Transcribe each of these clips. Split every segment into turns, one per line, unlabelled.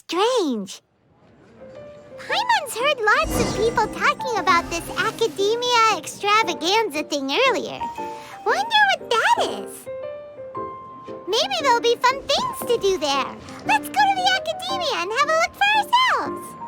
strange. Paimon's heard lots of people talking about this academia extravaganza thing earlier. Wonder what that is. Maybe there'll be fun things to do there. Let's go to the academia and have a look for ourselves.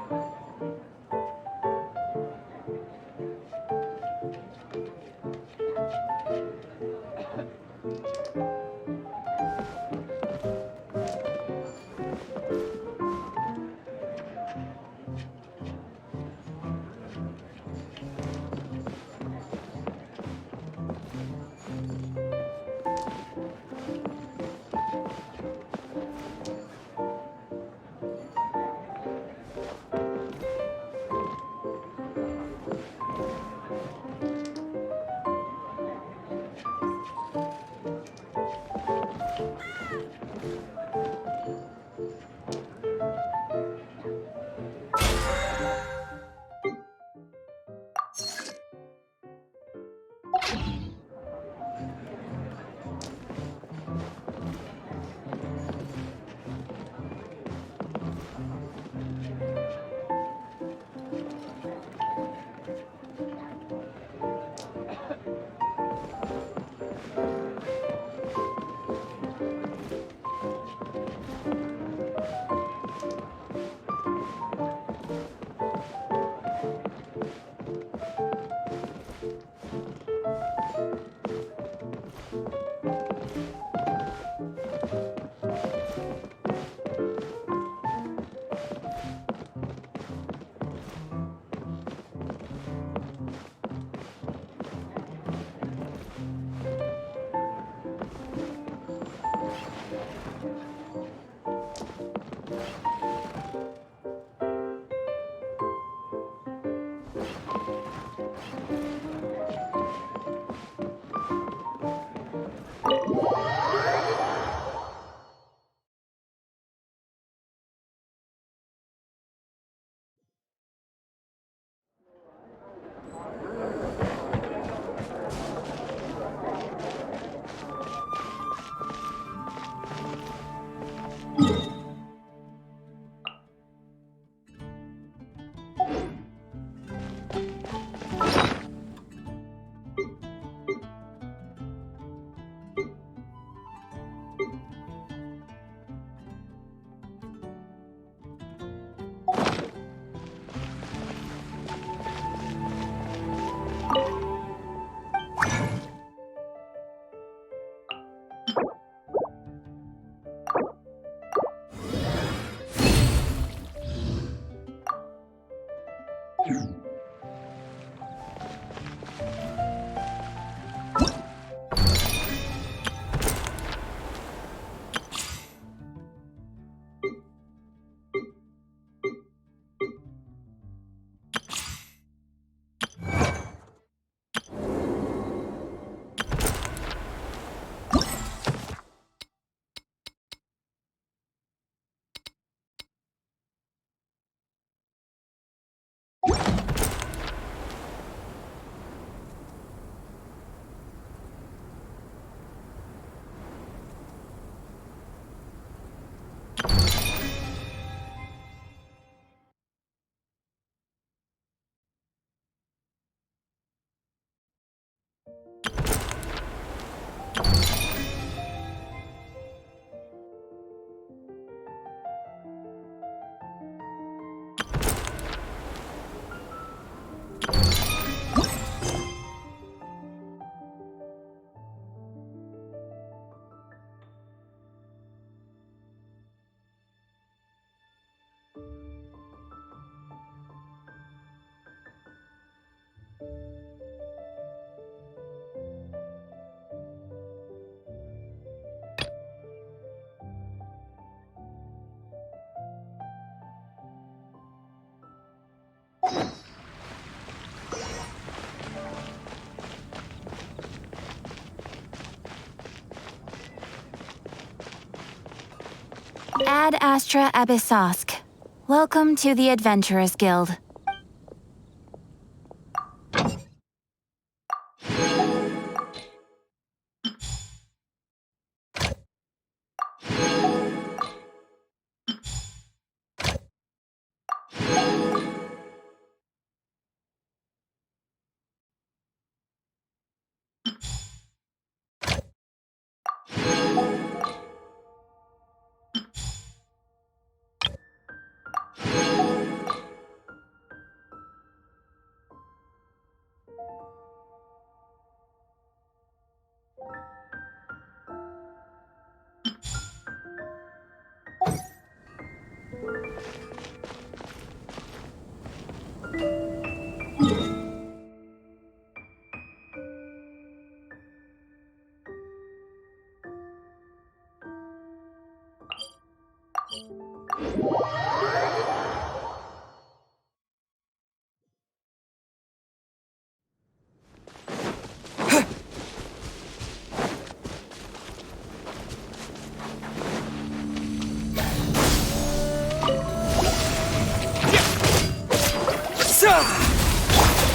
Ad Astra Abyssosk. Welcome to the Adventurers Guild.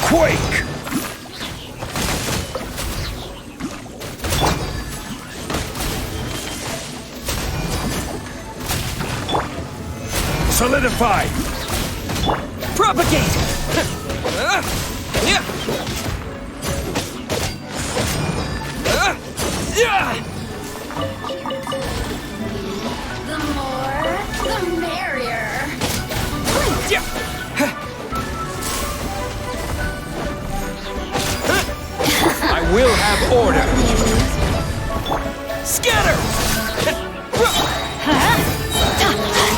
Quake! Solidify! Propagate!
The more, the merrier.
I will have order! Scatter!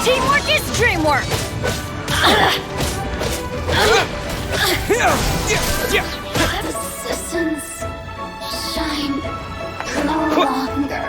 Teamwork is dreamwork. Citizens shine no longer.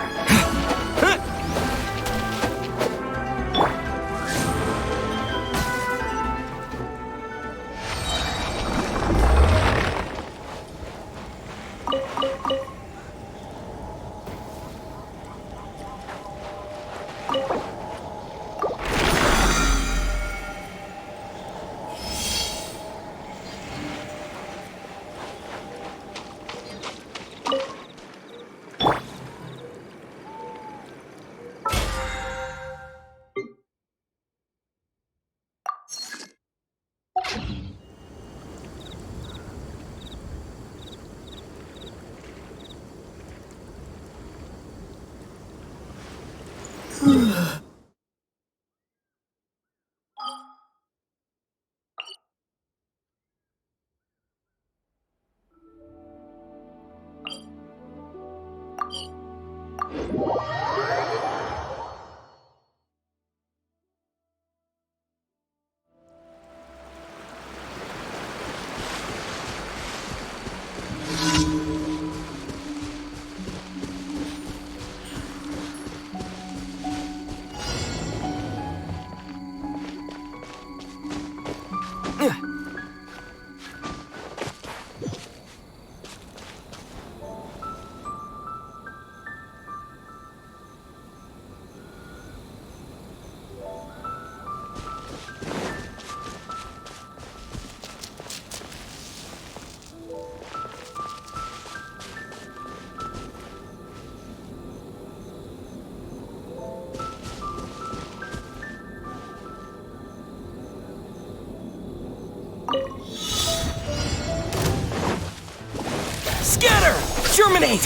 Scatter! Germinate!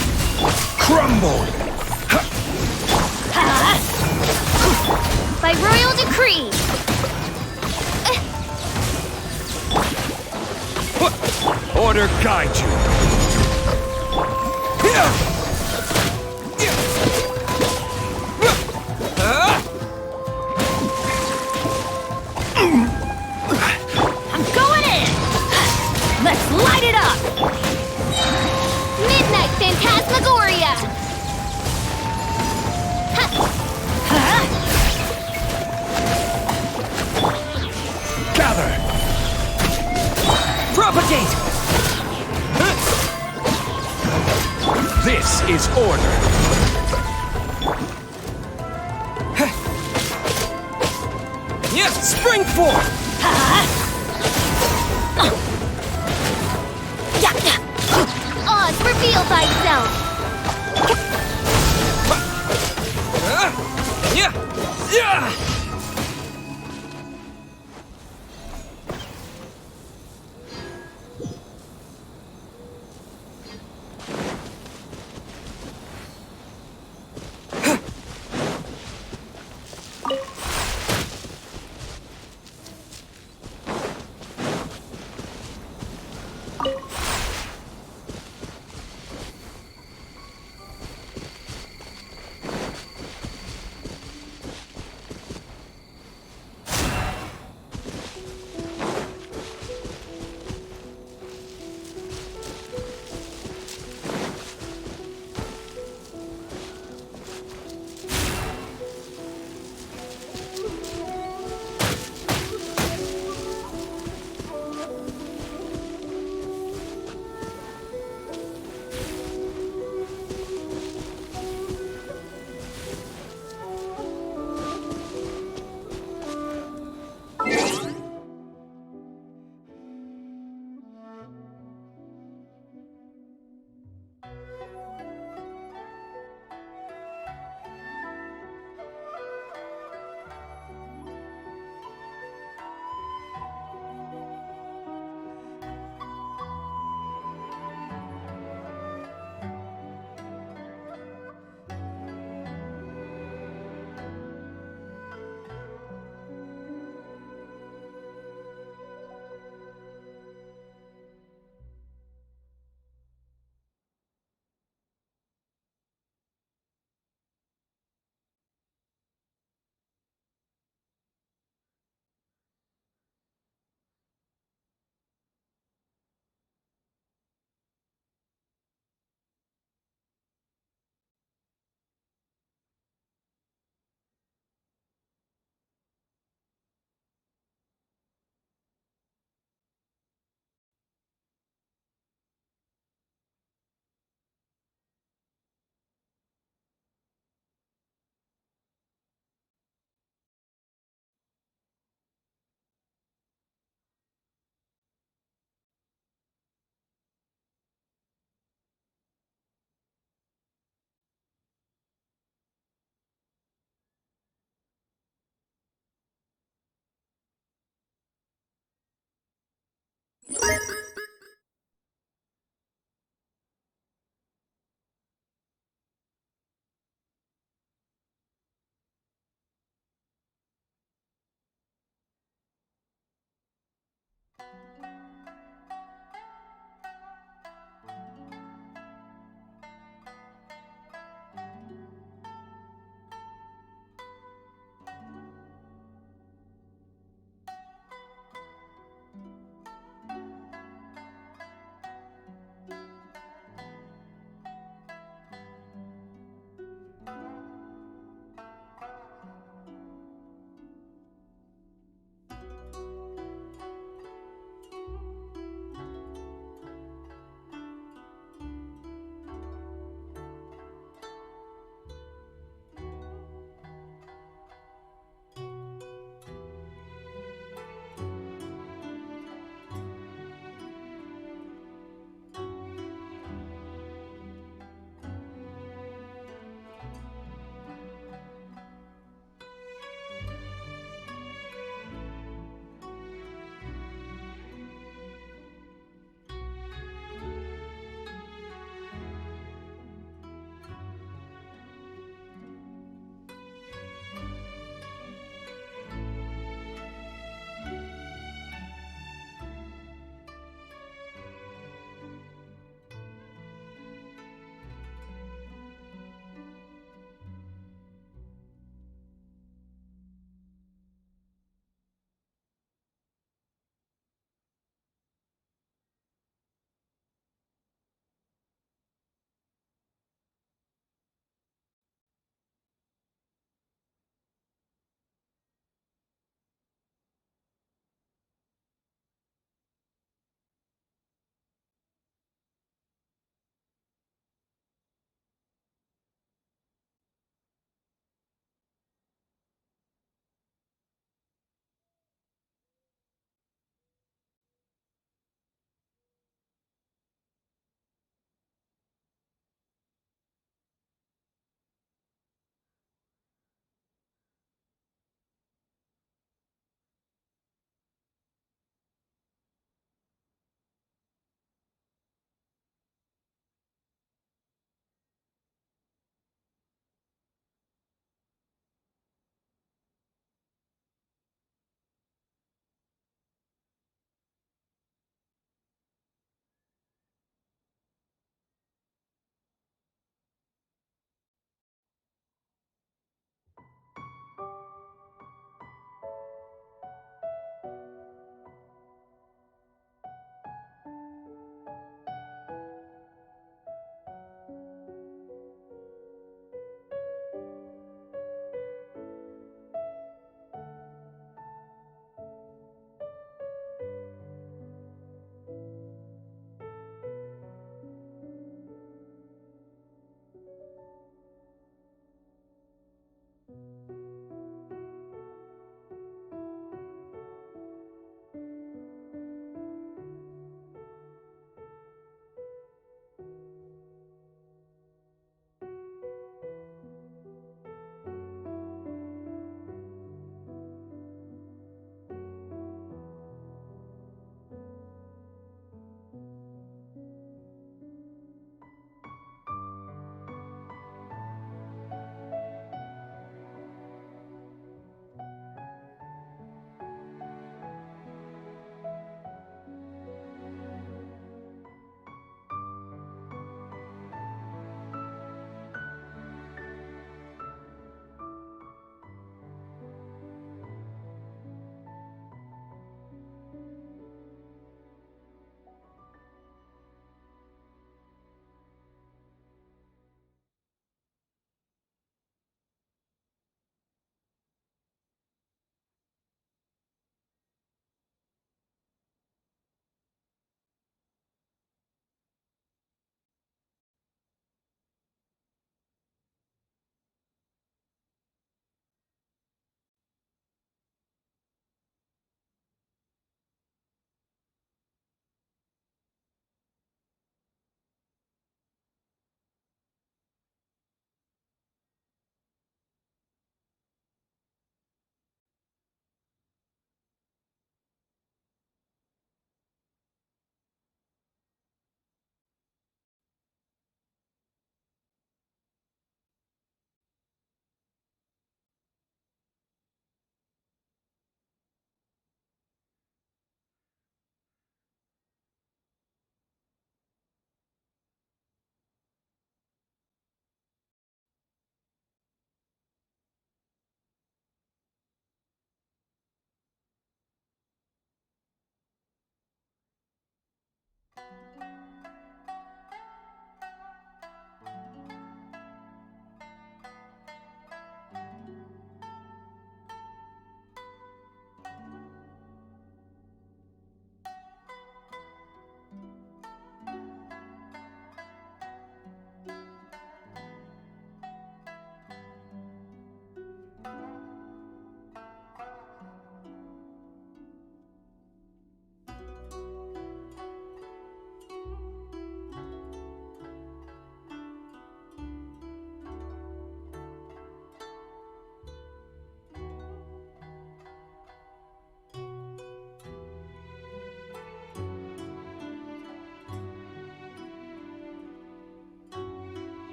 Crumble!
By royal decree.
Order guide you!
I'm going in. Let's light it up.
Midnight Phantasmagoria.
Gather! Propagate! This is order! Yes, spring forth!
Oz, reveal thyself.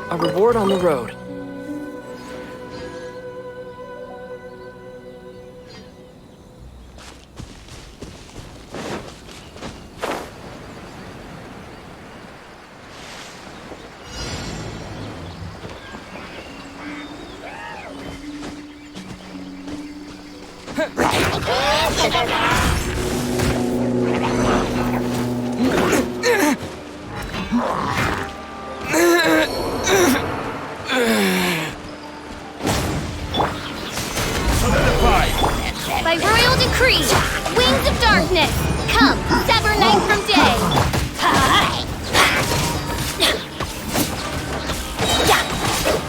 A reward on the road.
By royal decree, wings of darkness, come, sever night from day.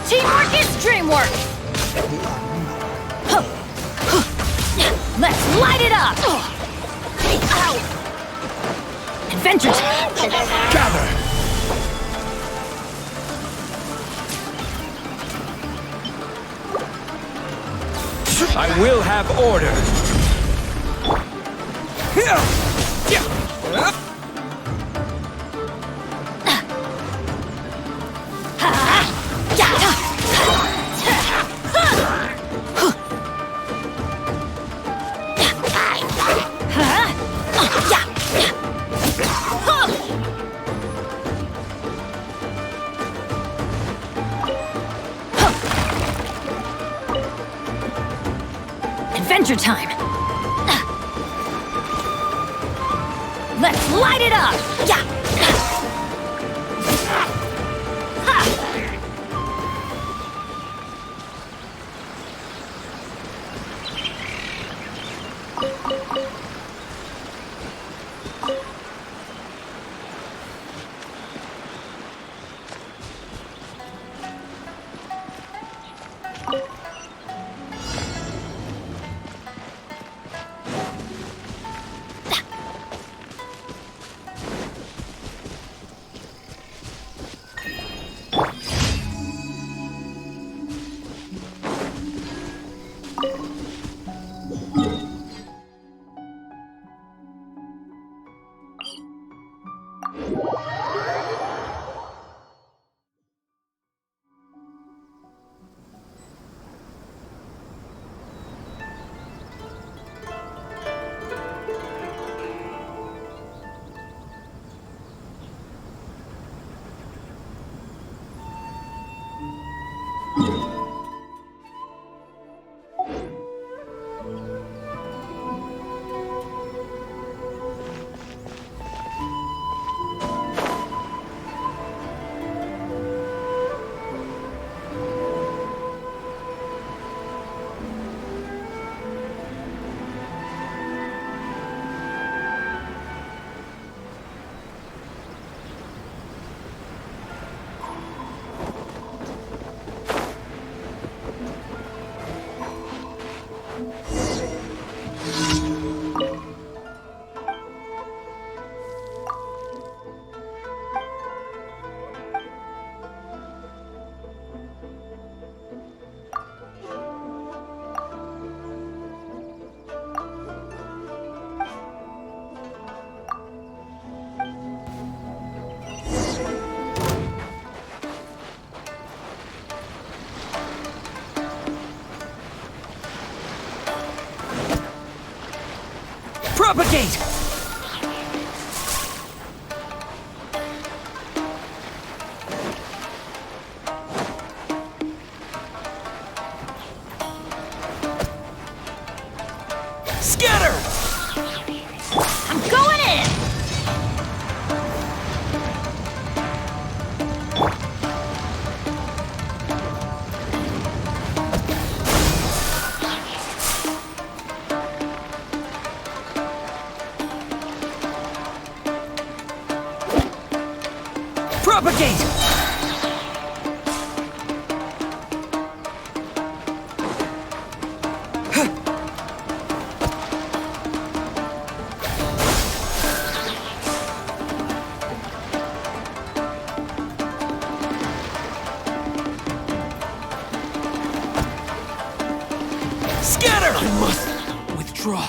Teamwork is dreamwork. Let's light it up. Adventure time.
Gather! I will have order!
Adventure time. Let's light it up.
Propagate! Scatter!
I'm going in!
Propagate! Scatter! I must withdraw.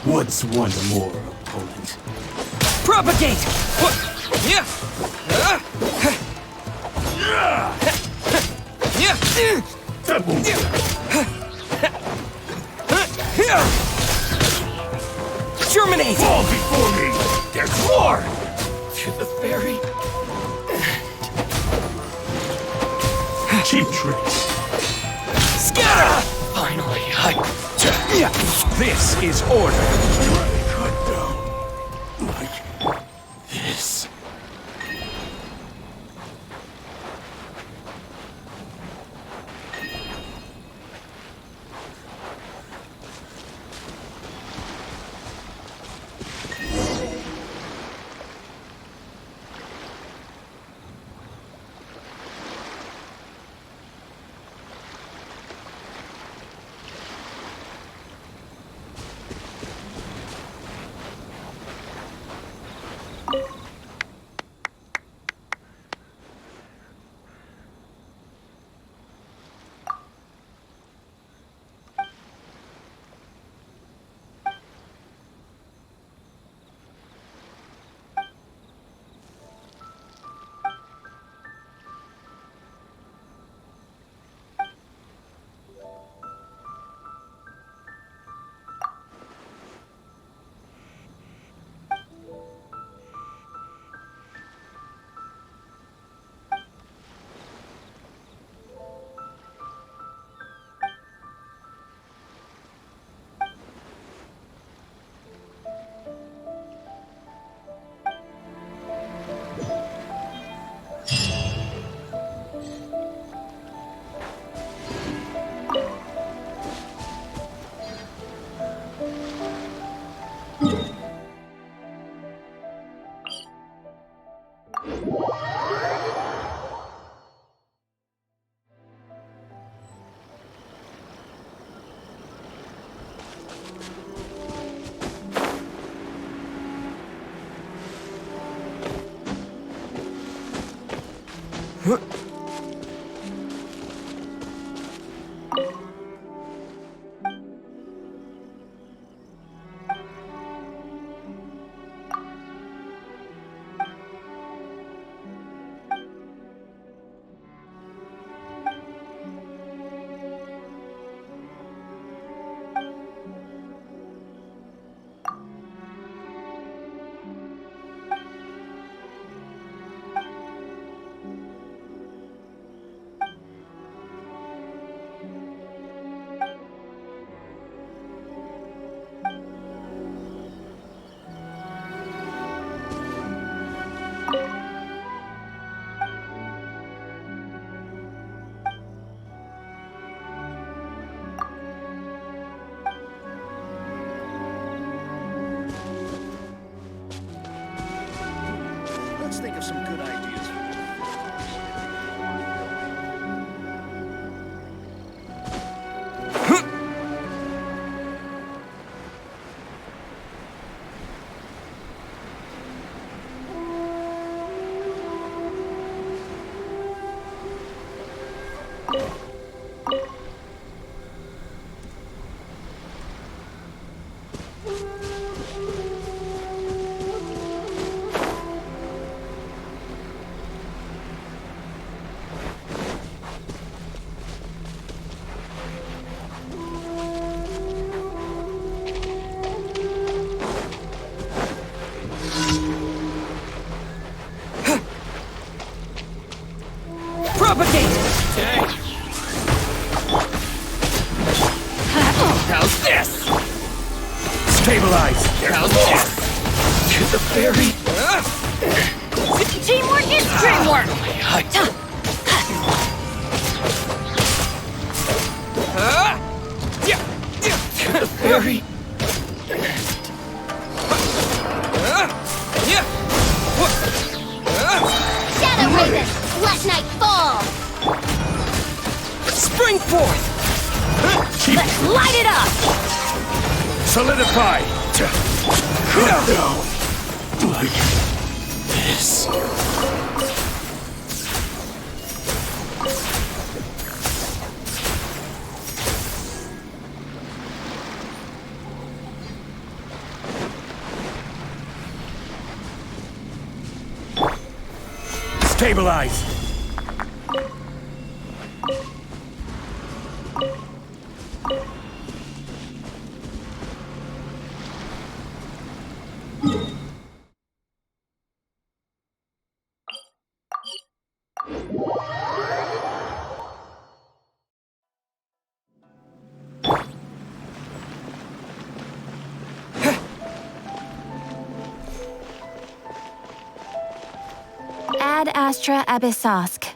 What's one more opponent?
Propagate! Yeah! Germinate!
Fall before me! There's more!
To the very
Cheap tricks.
scatter! Finally, this is order.
Cut down. Like this.
Let's think of some good ideas. Propagate! How's this?
Stabilize.
How's this? To the very
Teamwork is dreamwork!
to the very
Shadow Raven, let night fall!
spring forth!
Let's light it up!
Solidify. Cut down. Like this.
Stabilize!
Ad Astra Abyssosk.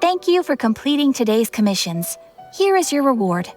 Thank you for completing today's commissions. Here is your reward.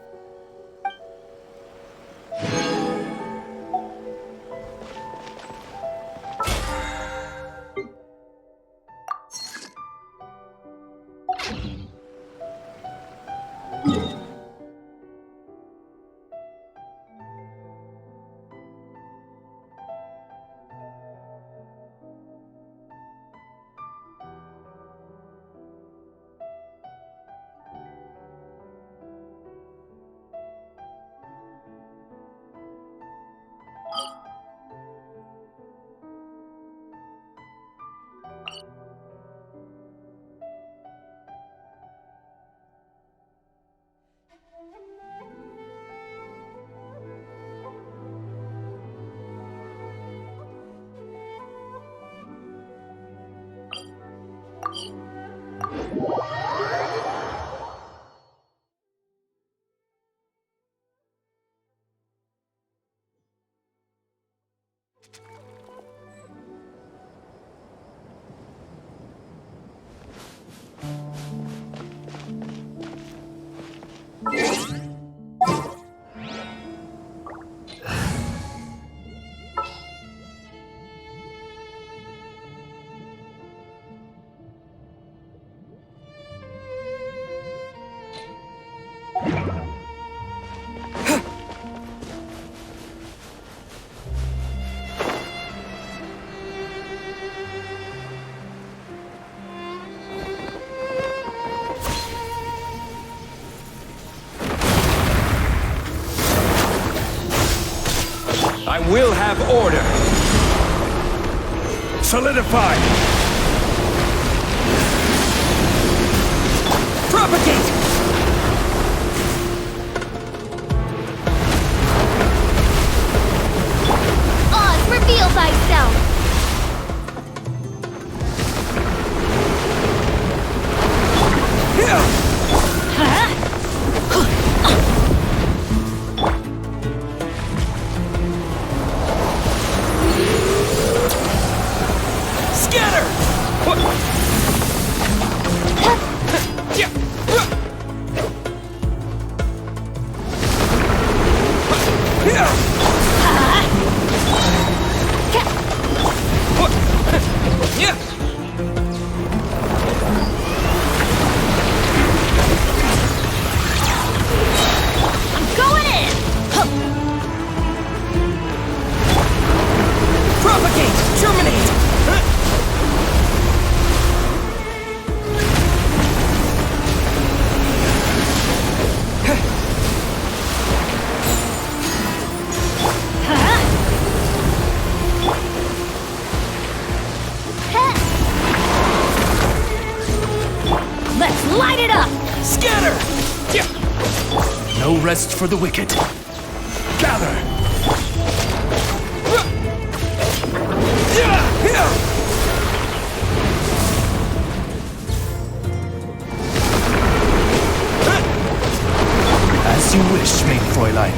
I will have order! Solidify! Propagate!
Oz, reveal thyself!
Scatter! What? Yeah. Yeah.
I'm going in!
Propagate! Germinate!
Let's light it up!
Scatter! Yeah. No rest for the wicked. Gather! As you wish, mein Fräulein.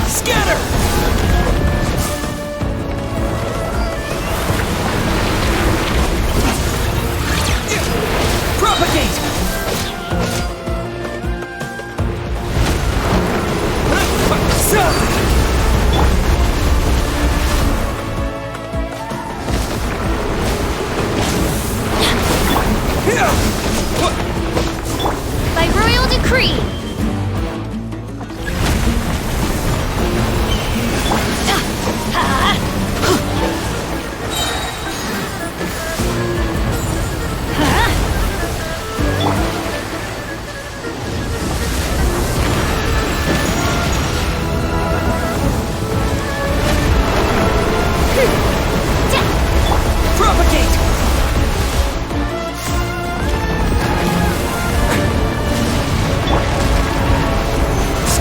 Scatter!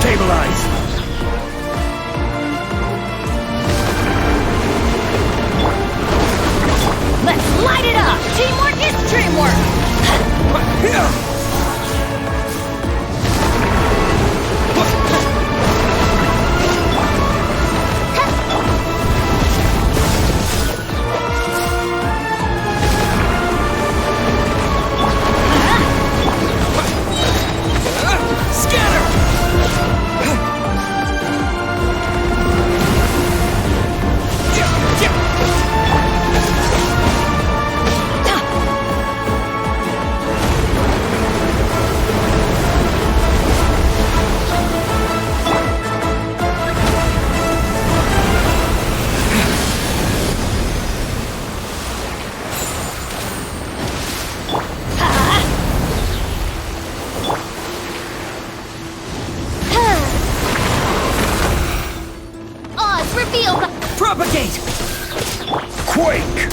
Stabilize!
Let's light it up! Teamwork is dreamwork!
Here!
Propagate!
Quake!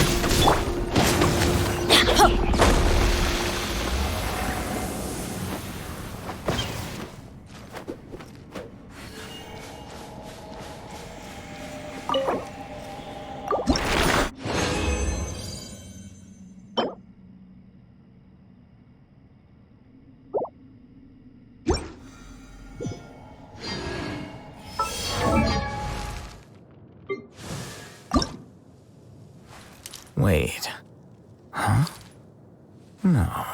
Wait. Huh? No.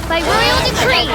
By royal decree!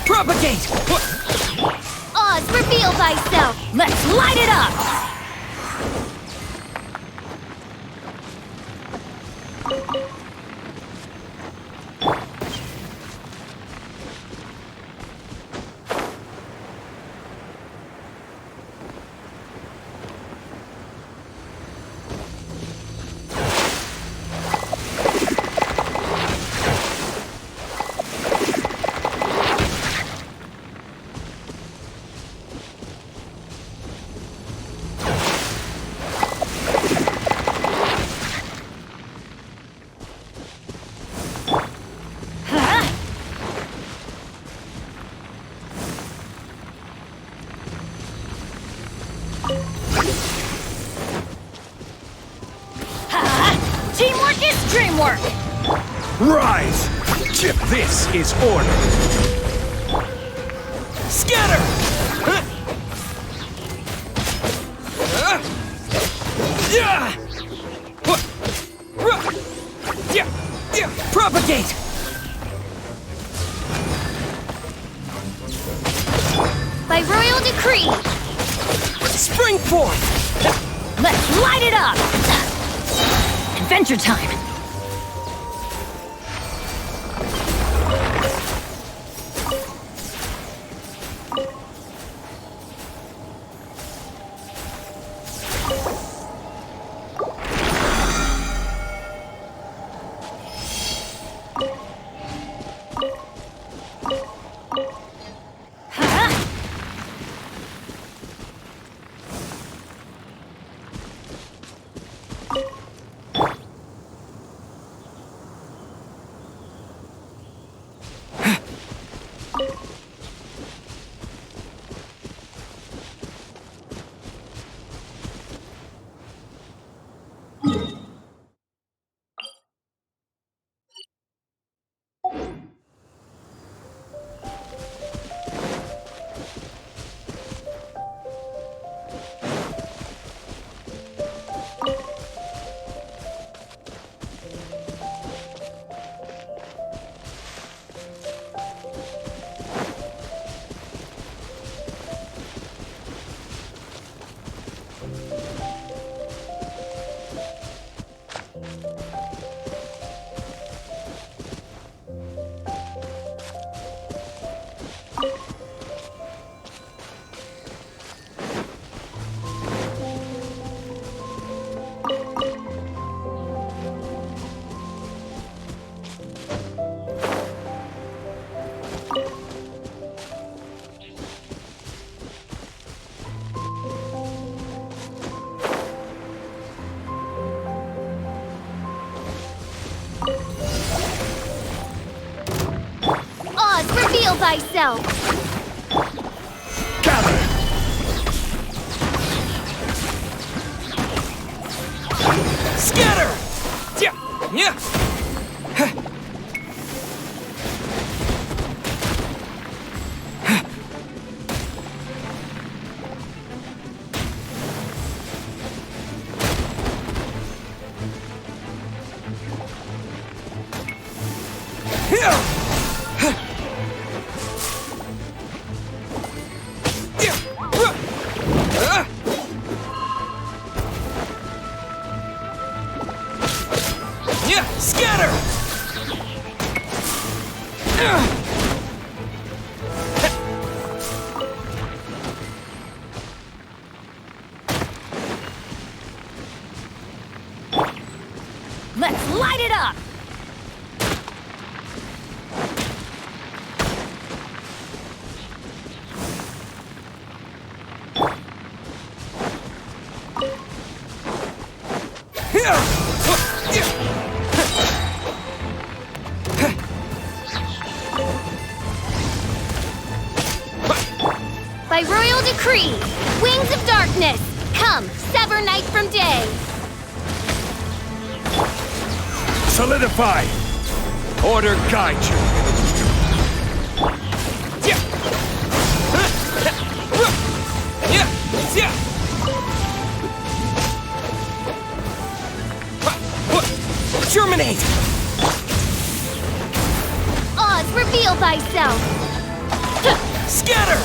Propagate!
Oz, reveal thyself!
Let's light it up!
Teamwork is dreamwork!
Rise! This is order!
Scatter! Propagate!
By royal decree!
Spring forth!
Let's light it up! Adventure time!
thyself.
Gather!
Scatter! Yeah! Yeah! Scatter!
Let's light it up! By royal decree, wings of darkness, come, sever night from day.
Solidify! Order guide you!
Germinate!
Oz, reveal thyself.
Scatter!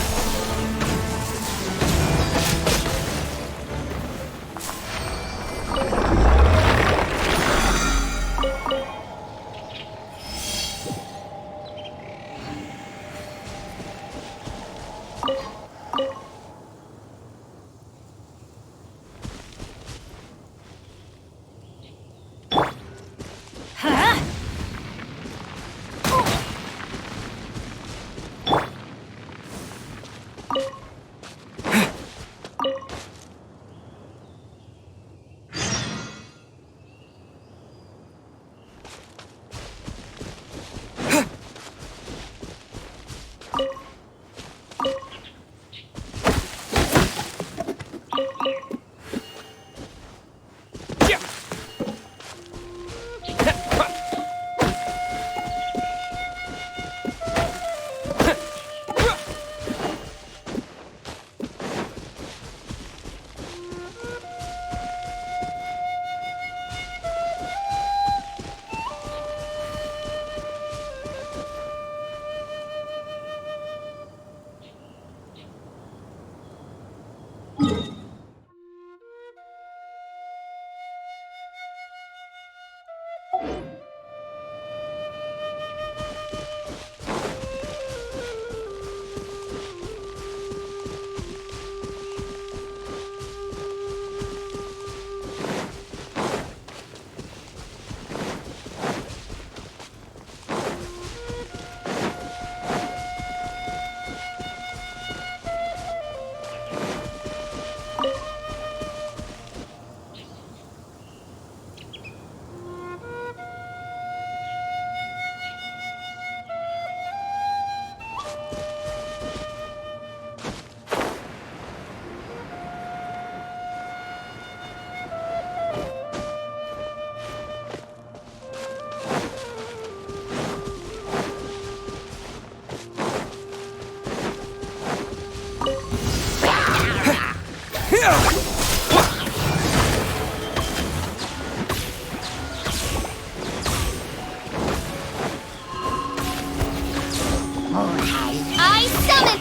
I summon...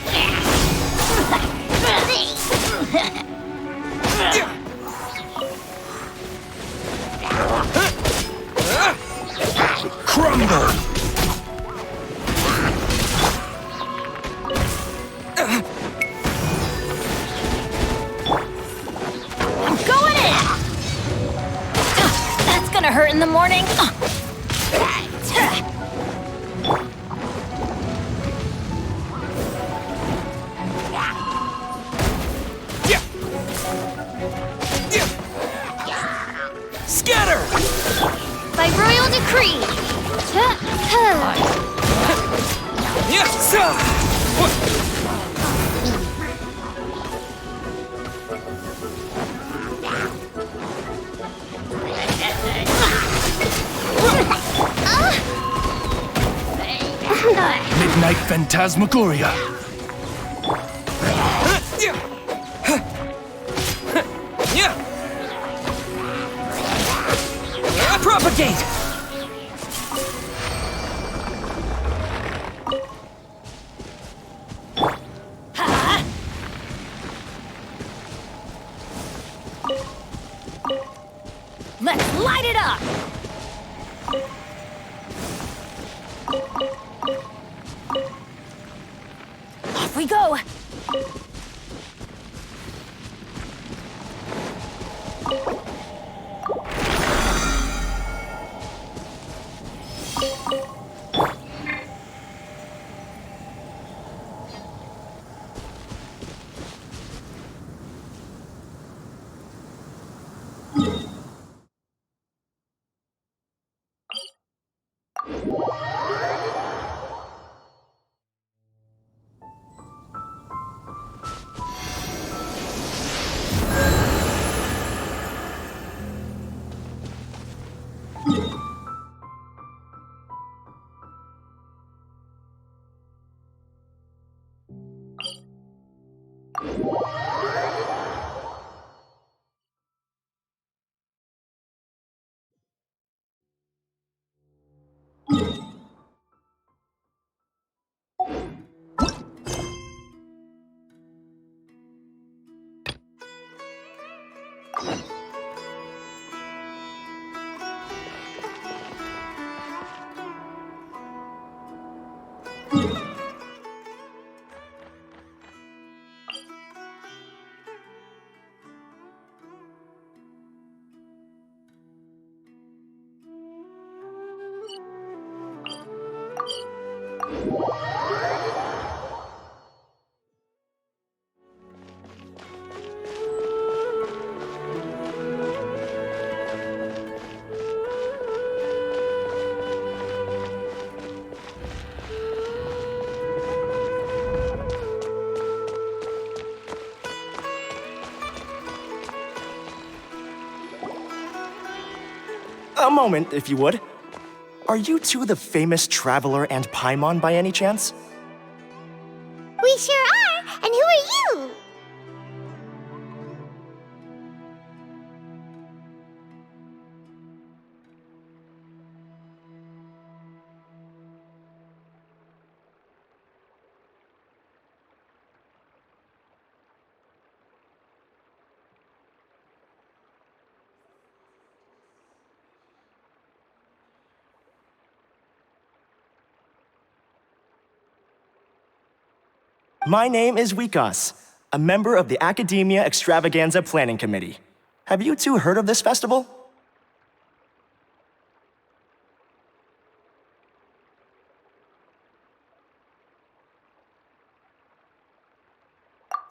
Crumble!
I'm going in! That's gonna hurt in the morning.
Scatter!
By royal decree.
Yeah. So. What?
Midnight Phantasmagoria.
Yeah. Propagate.
Let's light it up! Off we go!
A moment, if you would. Are you two the famous Traveler and Paimon by any chance?
We sure are! And who are you?
My name is Wikas, a member of the Academia Extravaganza Planning Committee. Have you two heard of this festival?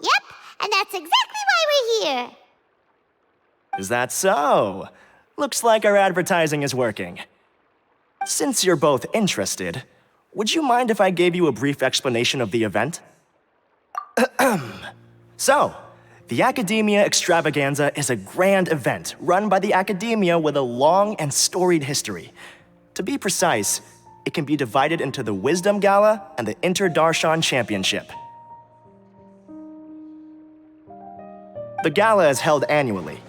Yep, and that's exactly why we're here.
Is that so? Looks like our advertising is working. Since you're both interested, would you mind if I gave you a brief explanation of the event? So, the Academia Extravaganza is a grand event run by the Academia with a long and storied history. To be precise, it can be divided into the Wisdom Gala and the Inter-Darshan Championship. The gala is held annually.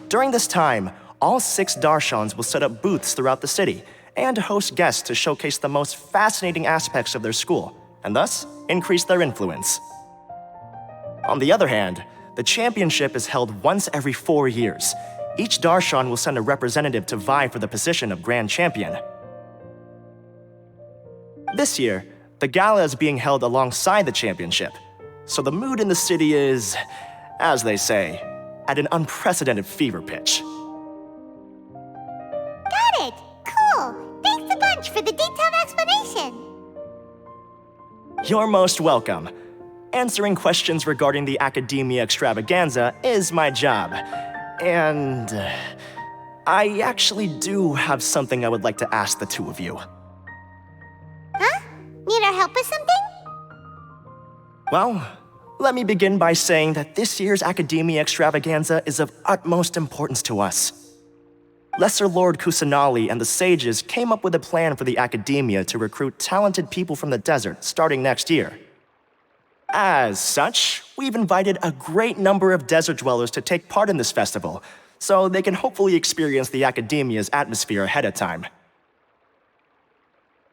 During this time, all 6 Darshans will set up booths throughout the city and host guests to showcase the most fascinating aspects of their school, and thus increase their influence. On the other hand, the championship is held once every 4 years. Each Darshan will send a representative to vie for the position of Grand Champion. This year, the gala is being held alongside the championship, so the mood in the city is, as they say, at an unprecedented fever pitch.
Got it! Cool! Thanks a bunch for the detailed explanation.
You're most welcome. Answering questions regarding the Academia Extravaganza is my job. And I actually do have something I would like to ask the two of you.
Huh? Need our help with something?
Well, let me begin by saying that this year's Academia Extravaganza is of utmost importance to us. Lesser Lord Kusanali and the sages came up with a plan for the Academia to recruit talented people from the desert starting next year. As such, we've invited a great number of desert dwellers to take part in this festival, so they can hopefully experience the Academia's atmosphere ahead of time.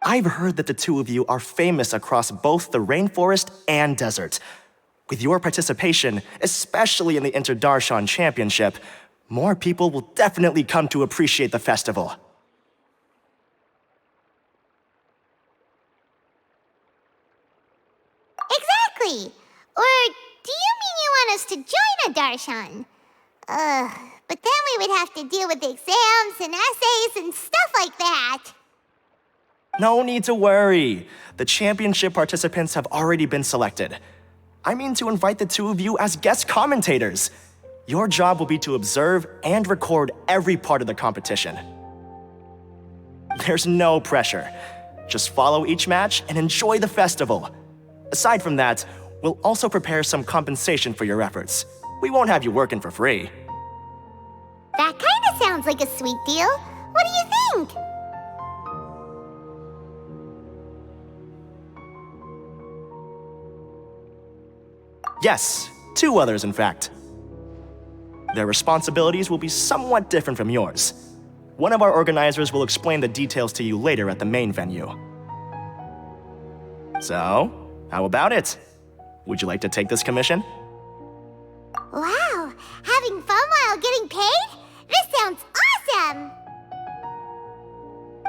I've heard that the two of you are famous across both the rainforest and desert. With your participation, especially in the Inter-Darshan Championship, more people will definitely come to appreciate the festival.
Exactly! Or do you mean you want us to join a Darshan? But then we would have to deal with exams and essays and stuff like that.
No need to worry. The championship participants have already been selected. I mean to invite the two of you as guest commentators. Your job will be to observe and record every part of the competition. There's no pressure. Just follow each match and enjoy the festival. Aside from that, we'll also prepare some compensation for your efforts. We won't have you working for free.
That kinda sounds like a sweet deal. What do you think?
Yes, 2 others in fact. Their responsibilities will be somewhat different from yours. One of our organizers will explain the details to you later at the main venue. So, how about it? Would you like to take this commission?
Wow, having fun while getting paid? This sounds awesome!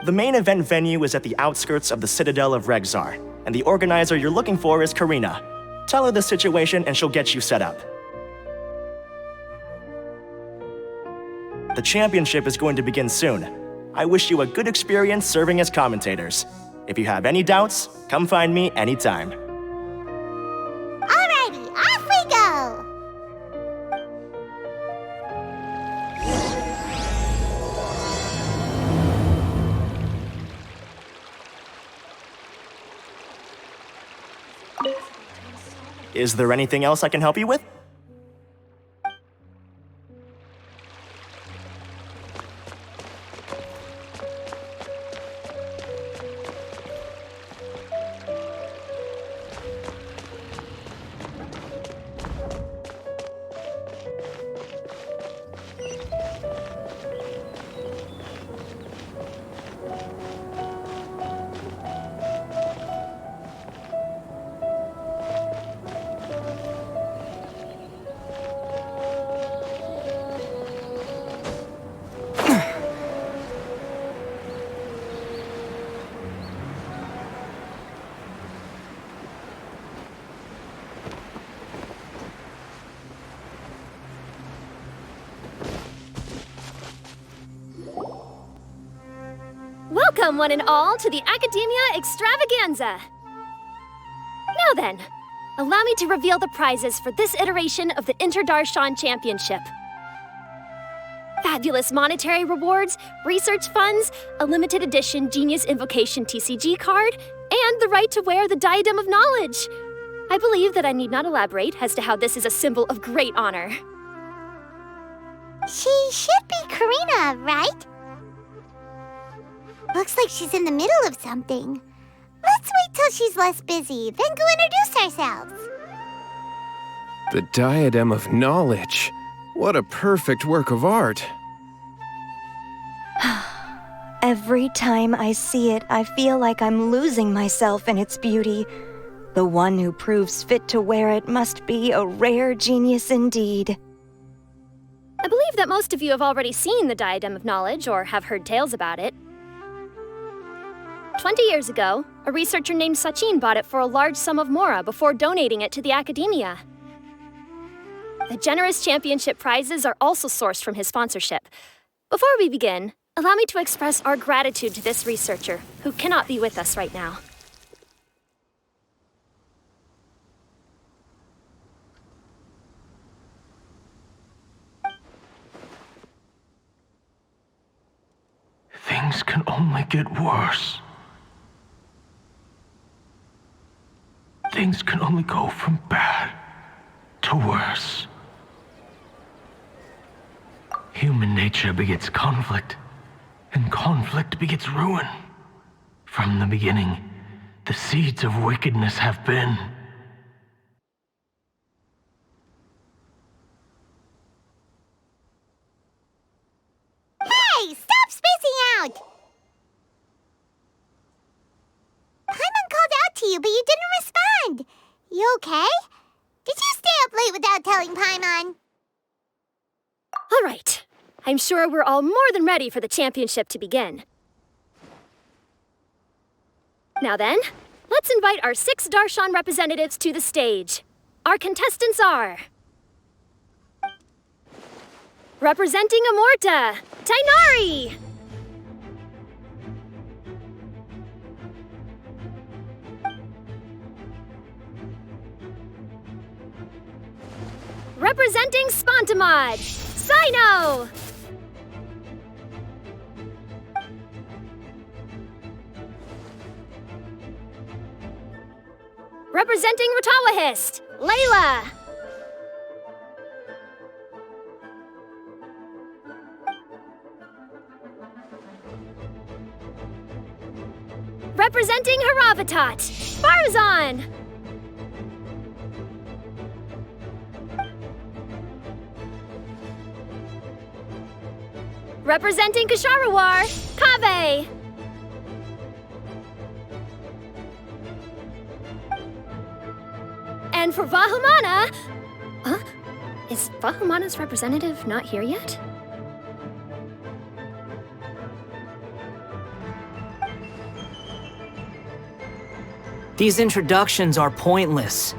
The main event venue is at the outskirts of the Citadel of Regzar, and the organizer you're looking for is Karina. Tell her the situation and she'll get you set up. The championship is going to begin soon. I wish you a good experience serving as commentators. If you have any doubts, come find me anytime.
Alrighty, off we go!
Is there anything else I can help you with?
Welcome, one and all, to the Academia Extravaganza! Now then, allow me to reveal the prizes for this iteration of the Inter-Darshan Championship. Fabulous monetary rewards, research funds, a limited edition Genius Invocation TCG card, and the right to wear the Diadem of Knowledge. I believe that I need not elaborate as to how this is a symbol of great honor.
She should be Karina, right? Looks like she's in the middle of something. Let's wait till she's less busy, then go introduce ourselves.
The Diadem of Knowledge. What a perfect work of art.
Every time I see it, I feel like I'm losing myself in its beauty. The one who proves fit to wear it must be a rare genius indeed.
I believe that most of you have already seen the Diadem of Knowledge or have heard tales about it. 20 years ago, a researcher named Sachin bought it for a large sum of mora before donating it to the Academia. The generous championship prizes are also sourced from his sponsorship. Before we begin, allow me to express our gratitude to this researcher, who cannot be with us right now.
Things can only get worse. things can only go from bad to worse. Human nature begets conflict, and conflict begets ruin. From the beginning, the seeds of wickedness have been.
Hey, stop spacing out! Paimon called out to you, but you didn't respond. You okay? Did you stay up late without telling Paimon?
All right. I'm sure we're all more than ready for the championship to begin. Now then, let's invite our 6 Darshan representatives to the stage. Our contestants are... Representing Amorta, Tainari! Representing Spontamod, Sino! Representing Ratawahist, Layla! Representing Haravatat, Farazan! Representing Kasharawar, Kaveh! And for Vahumana... Huh? Is Vahumana's representative not here yet?
These introductions are pointless.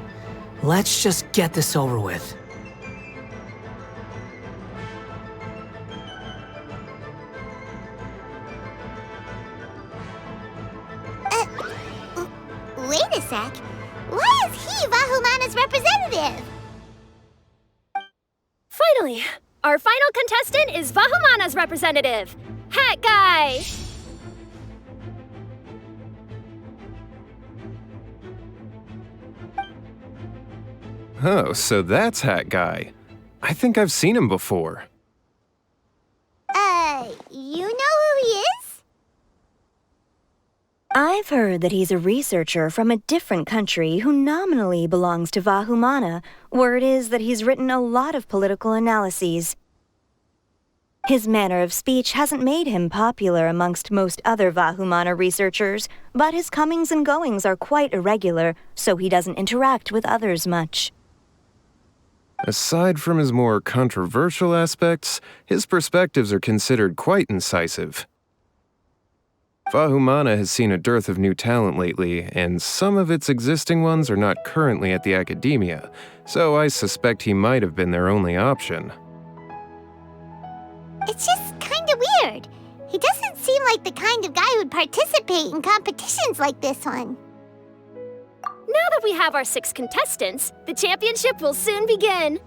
Let's just get this over with.
Wait a sec. Why is he Vahumana's representative?
Finally, our final contestant is Vahumana's representative, Hat Guy!
Oh, so that's Hat Guy. I think I've seen him before.
You know who he is?
I've heard that he's a researcher from a different country who nominally belongs to Vahumana. Word is that he's written a lot of political analyses. His manner of speech hasn't made him popular amongst most other Vahumana researchers, but his comings and goings are quite irregular, so he doesn't interact with others much.
Aside from his more controversial aspects, his perspectives are considered quite incisive. Vahumana has seen a dearth of new talent lately, and some of its existing ones are not currently at the academia, so I suspect he might have been their only option.
It's just kinda weird. He doesn't seem like the kind of guy who'd participate in competitions like this one.
Now that we have our 6 contestants, the championship will soon begin.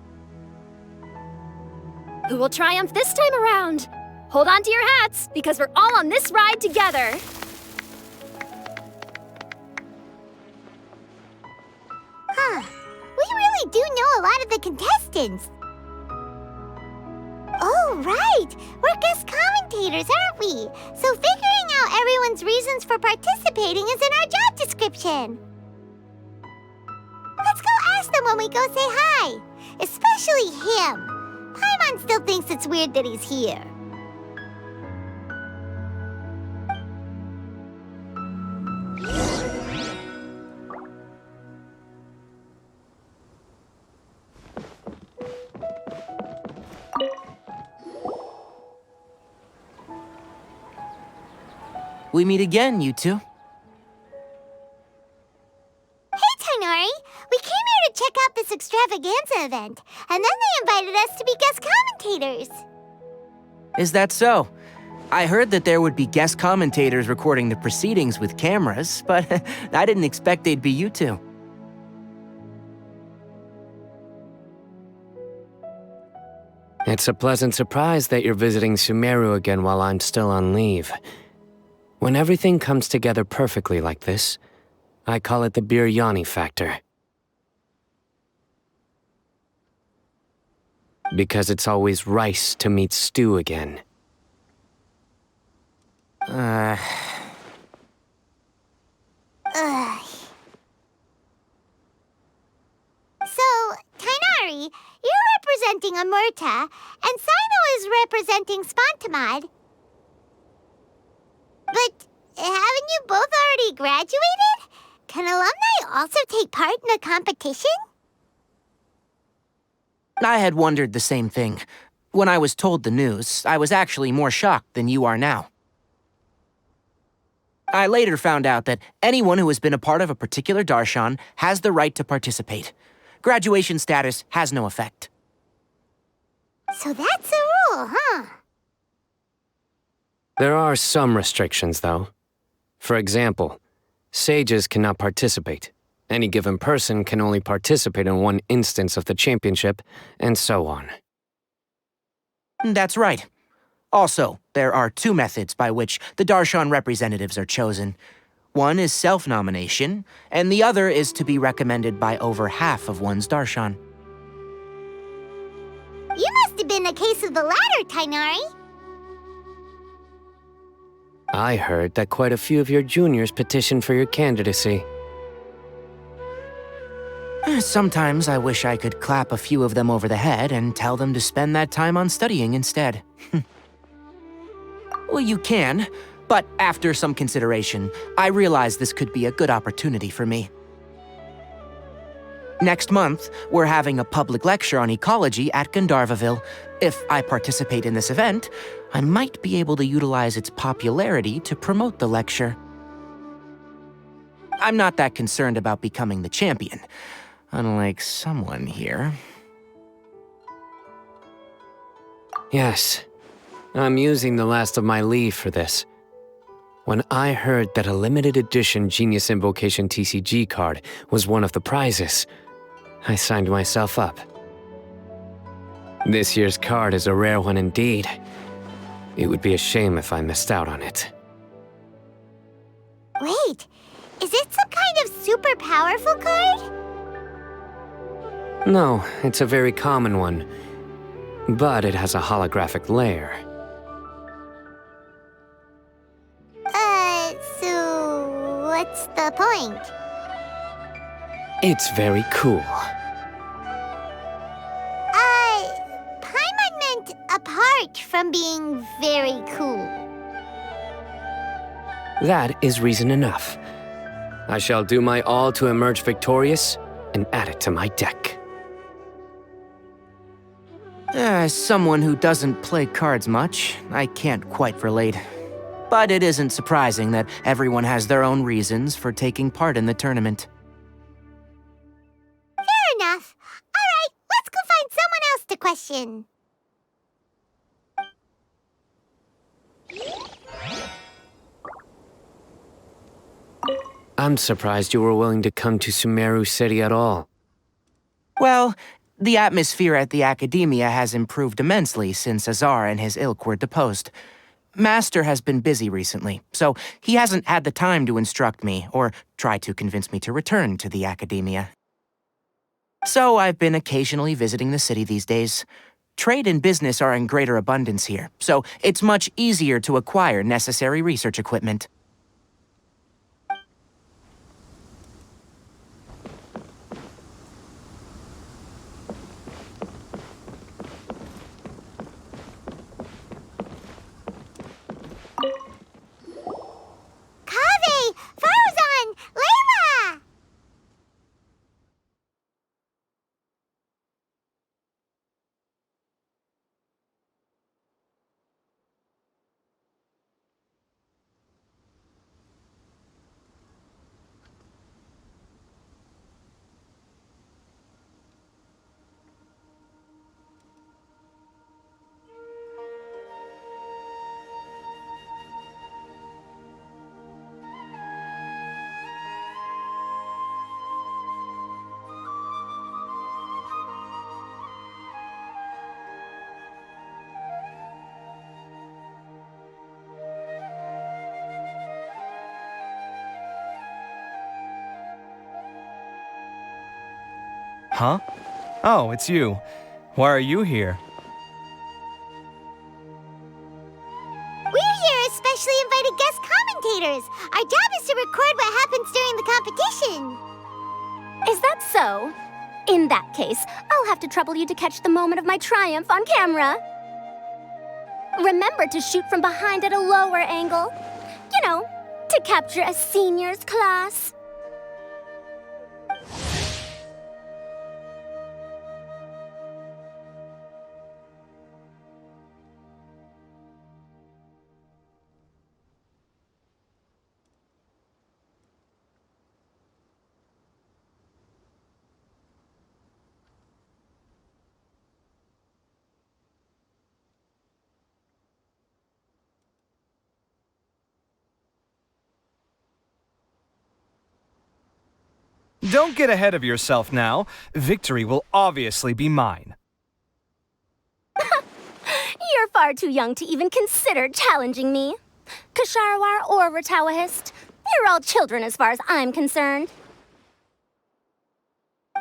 Who will triumph this time around? Hold on to your hats, because we're all on this ride together.
Huh. We really do know a lot of the contestants. Oh, right! We're guest commentators, aren't we? So figuring out everyone's reasons for participating is in our job description. Let's go ask them when we go say hi. Especially him. Paimon still thinks it's weird that he's here.
We meet again, you two.
Hey, Tainari! We came here to check out this extravaganza event, and then they invited us to be guest commentators.
Is that so? I heard that there would be guest commentators recording the proceedings with cameras, but I didn't expect they'd be you two.
It's a pleasant surprise that you're visiting Sumeru again while I'm still on leave. When everything comes together perfectly like this, I call it the biryani factor. Because it's always rice to meet stew again.
Ugh. So, Tainari, you're representing Amurta, and Sino is representing Spontamod. But haven't you both already graduated? Can alumni also take part in a competition?
I had wondered the same thing. When I was told the news, I was actually more shocked than you are now. I later found out that anyone who has been a part of a particular darshan has the right to participate. Graduation status has no effect.
So that's the rule, huh?
There are some restrictions, though. For example, sages cannot participate. Any given person can only participate in one instance of the championship, and so on.
That's right. Also, there are two methods by which the darshan representatives are chosen. One is self-nomination, and the other is to be recommended by over half of one's darshan.
You must have been a case of the latter, Tainari.
I heard that quite a few of your juniors petitioned for your candidacy.
Sometimes I wish I could clap a few of them over the head and tell them to spend that time on studying instead. Well, you can, but after some consideration, I realize this could be a good opportunity for me. Next month, we're having a public lecture on ecology at Gandharvaville. If I participate in this event, I might be able to utilize its popularity to promote the lecture. I'm not that concerned about becoming the champion, unlike someone here.
Yes, I'm using the last of my leave for this. When I heard that a limited edition Genius Invocation TCG card was one of the prizes, I signed myself up. This year's card is a rare one indeed. It would be a shame if I missed out on it.
Wait, is it some kind of super powerful card?
No, it's a very common one, but it has a holographic layer.
So what's the point?
It's very cool.
Paimon meant apart from being very cool.
That is reason enough. I shall do my all to emerge victorious and add it to my deck.
As someone who doesn't play cards much, I can't quite relate. But it isn't surprising that everyone has their own reasons for taking part in the tournament.
Fair enough. All right, let's go find someone else to question.
I'm surprised you were willing to come to Sumeru City at all.
Well, the atmosphere at the Academia has improved immensely since Azar and his ilk were deposed. Master has been busy recently, so he hasn't had the time to instruct me or try to convince me to return to the Academia. So I've been occasionally visiting the city these days. Trade and business are in greater abundance here, so it's much easier to acquire necessary research equipment.
Kaveh! Farzan! Layla!
Huh? Oh, it's you. Why are you here?
We're here as specially invited guest commentators. Our job is to record what happens during the competition.
Is that so? In that case, I'll have to trouble you to catch the moment of my triumph on camera. Remember to shoot from behind at a lower angle. You know, to capture a seniors class.
Don't get ahead of yourself now. Victory will obviously be mine.
You're far too young to even consider challenging me. Kasharawar or Ratawahist, you're all children as far as I'm concerned.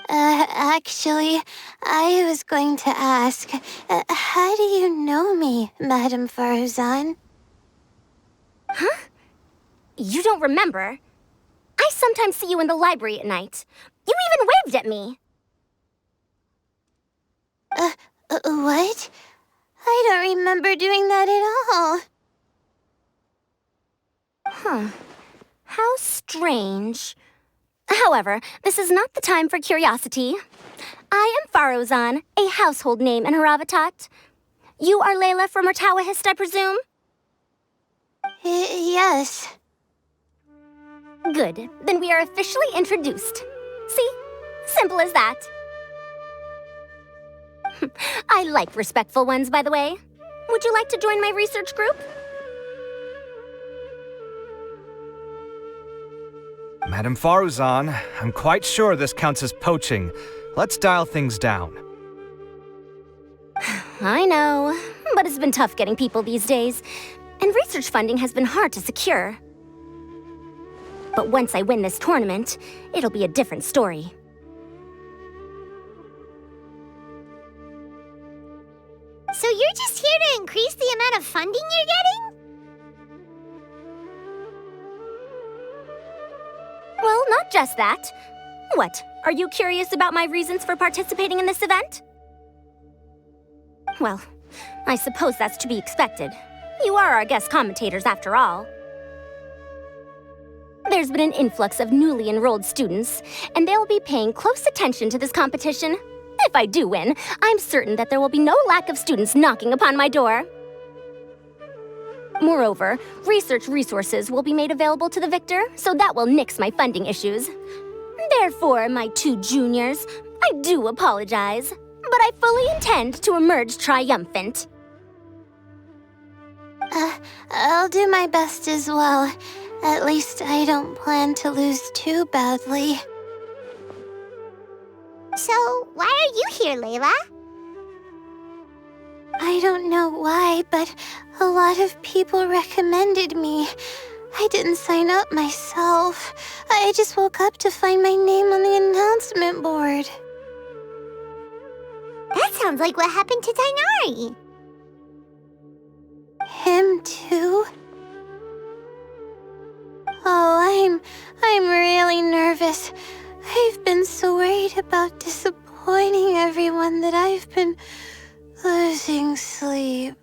Actually, I was going to ask, how do you know me, Madame Faruzan?
Huh? You don't remember? I sometimes see you in the library at night. You even waved at me.
What? I don't remember doing that at all.
Huh. How strange. However, this is not the time for curiosity. I am Faruzan, a household name in Haravatat. You are Layla from Ratawahist, I presume?
Yes.
Good. Then we are officially introduced. See? Simple as that. I like respectful ones, by the way. Would you like to join my research group?
Madame Faruzan, I'm quite sure this counts as poaching. Let's dial things down.
I know, but it's been tough getting people these days, and research funding has been hard to secure. But once I win this tournament, it'll be a different story.
So you're just here to increase the amount of funding you're getting?
Well, not just that. What, are you curious about my reasons for participating in this event? Well, I suppose that's to be expected. You are our guest commentators after all. There's been an influx of newly enrolled students, and they'll be paying close attention to this competition. If I do win, I'm certain that there will be no lack of students knocking upon my door. Moreover, research resources will be made available to the victor, so that will nix my funding issues. Therefore, my two juniors, I do apologize, but I fully intend to emerge triumphant.
I'll do my best as well. At least I don't plan to lose too badly. So, why are you here, Layla? I don't know why, but a lot of people recommended me. I didn't sign up myself. I just woke up to find my name on the announcement board. That sounds like what happened to Tainari. Him too? Oh, I'm really nervous. I've been so worried about disappointing everyone that I've been losing sleep.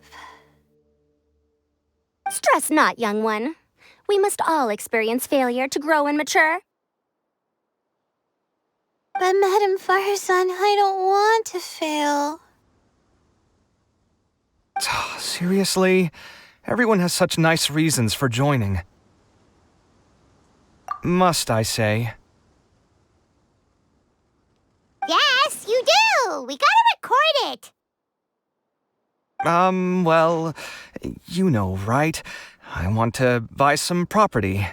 Stress not, young one. We must all experience failure to grow and mature.
But Madame Faruzan, I don't want to fail.
Seriously? Everyone has such nice reasons for joining. Must I say?
Yes, you do! We gotta record it!
Well, you know, right? I want to buy some property.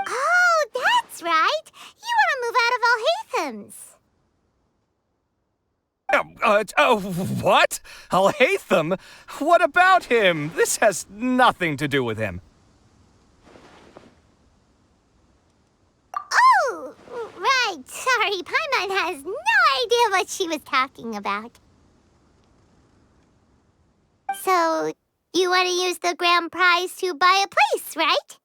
Oh, that's right! You want to move out of Alhatham's.
What? Alhaitham? What about him? This has nothing to do with him.
Sorry, Paimon has no idea what she was talking about. So, you want to use the grand prize to buy a place, right?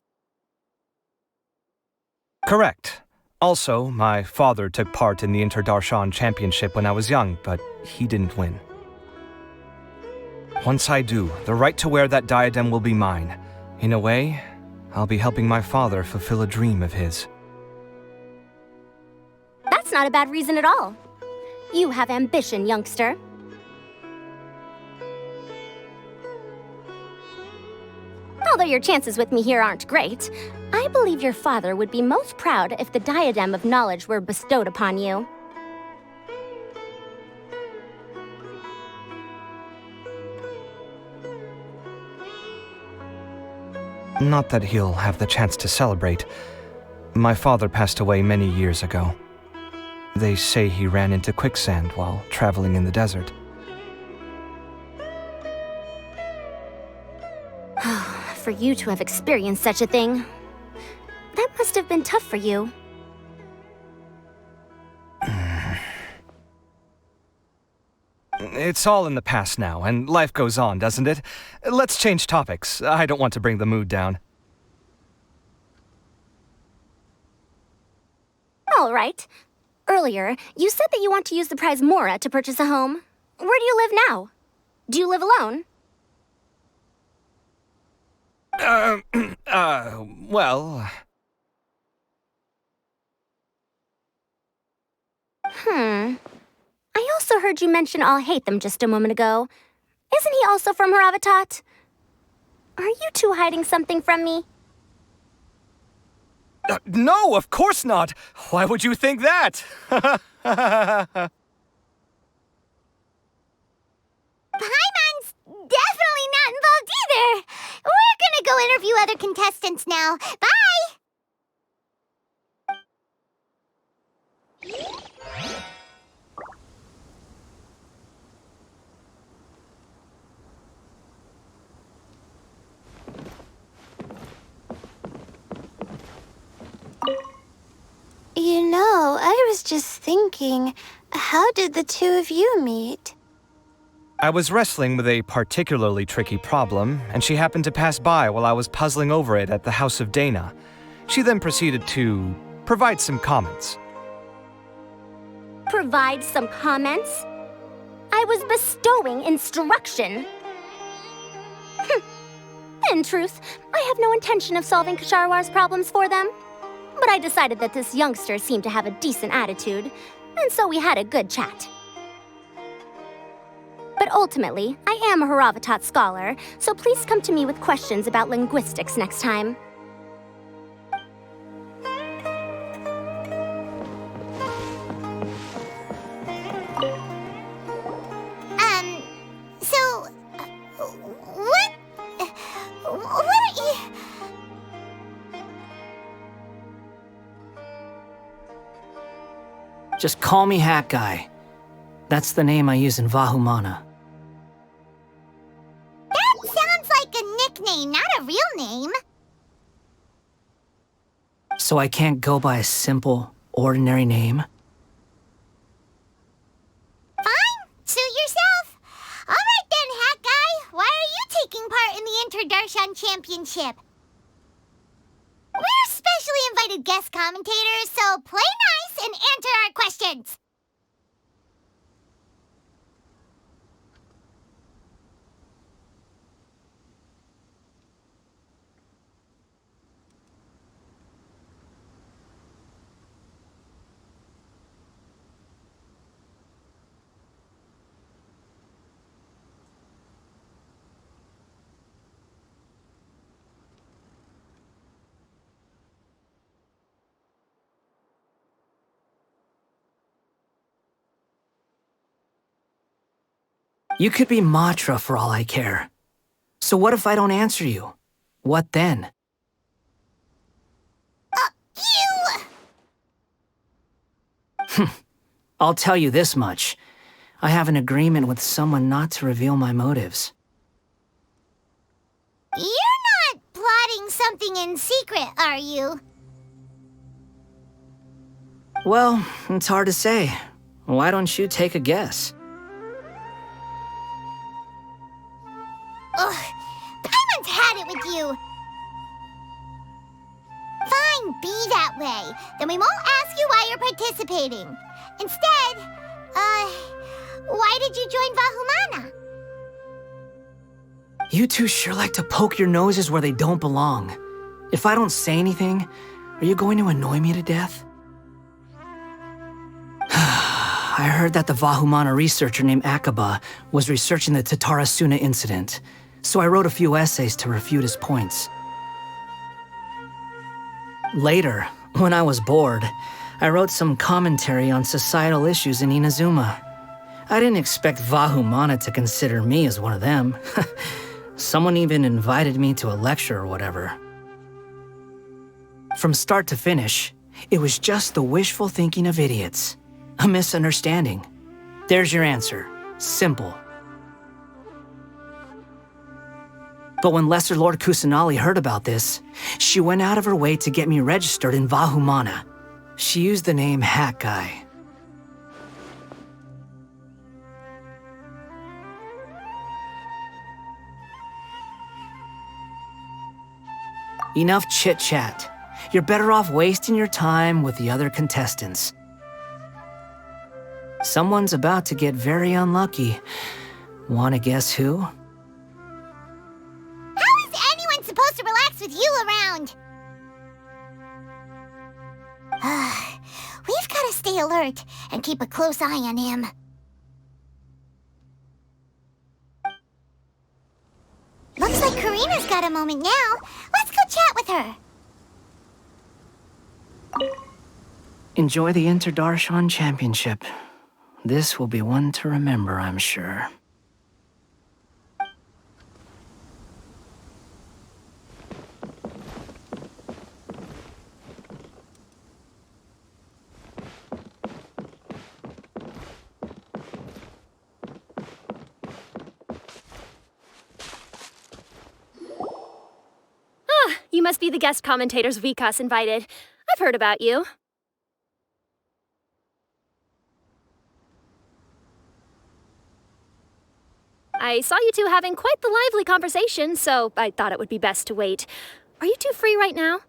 Correct. Also, my father took part in the Inter-Darshan Championship when I was young, but he didn't win. Once I do, the right to wear that diadem will be mine. In a way, I'll be helping my father fulfill a dream of his.
That's not a bad reason at all. You have ambition, youngster. Although your chances with me here aren't great, I believe your father would be most proud if the diadem of knowledge were bestowed upon you.
Not that he'll have the chance to celebrate. My father passed away many years ago. They say he ran into quicksand while traveling in the desert.
For you to have experienced such a thing, that must have been tough for you.
It's all in the past now, and life goes on, doesn't it? Let's change topics. I don't want to bring the mood down.
All right. Earlier, you said that you want to use the prize Mora to purchase a home. Where do you live now? Do you live alone?
Well...
I also heard you mention I'll hate them just a moment ago. Isn't he also from Haravatat? Are you two hiding something from me?
No, of course not! Why would you think that?
Paimon's definitely not involved either. We're gonna go interview other contestants now. Bye!
You know, I was just thinking, how did the two of you meet?
I was wrestling with a particularly tricky problem, and she happened to pass by while I was puzzling over it at the House of Dana. She then proceeded to provide some comments.
Provide some comments? I was bestowing instruction. In truth, I have no intention of solving Ksharowar's problems for them. But I decided that this youngster seemed to have a decent attitude, and so we had a good chat. But ultimately, I am a Haravatat scholar, so please come to me with questions about linguistics next time.
What are you...
Just call me Hat Guy. That's the name I use in Vahumana.
That sounds like a nickname, not a real name.
So I can't go by a simple, ordinary name?
Fine, suit yourself. All right then, Hat Guy. Why are you taking part in the Inter-Darshan Championship? We're specially invited guest commentators, so play nice and answer our questions.
You could be Matra for all I care. So what if I don't answer you? What then? I'll tell you this much. I have an agreement with someone not to reveal my motives.
You're not plotting something in secret, are you?
Well, it's hard to say. Why don't you take a guess?
Ugh, Paimon's had it with you. Fine, be that way. Then we won't ask you why you're participating. Instead, why did you join Vahumana?
You two sure like to poke your noses where they don't belong. If I don't say anything, are you going to annoy me to death? I heard that the Vahumana researcher named Akaba was researching the Tatarasuna incident, so I wrote a few essays to refute his points. Later, when I was bored, I wrote some commentary on societal issues in Inazuma. I didn't expect Vahumana to consider me as one of them. Someone even invited me to a lecture or whatever. From start to finish, it was just the wishful thinking of idiots. A misunderstanding. There's your answer. Simple. But when Lesser Lord Kusanali heard about this, she went out of her way to get me registered in Vahumana. She used the name Hat Guy. Enough chit-chat. You're better off wasting your time with the other contestants. Someone's about to get very unlucky. Wanna guess who?
How is anyone supposed to relax with you around? We've got to stay alert and keep a close eye on him. Looks like Karina's got a moment now. Let's go chat with her.
Enjoy the Interdarshan Championship. This will be one to remember, I'm sure.
You must be the guest commentators Vikas invited. I've heard about you. I saw you two having quite the lively conversation, so I thought it would be best to wait. Are you two free right now?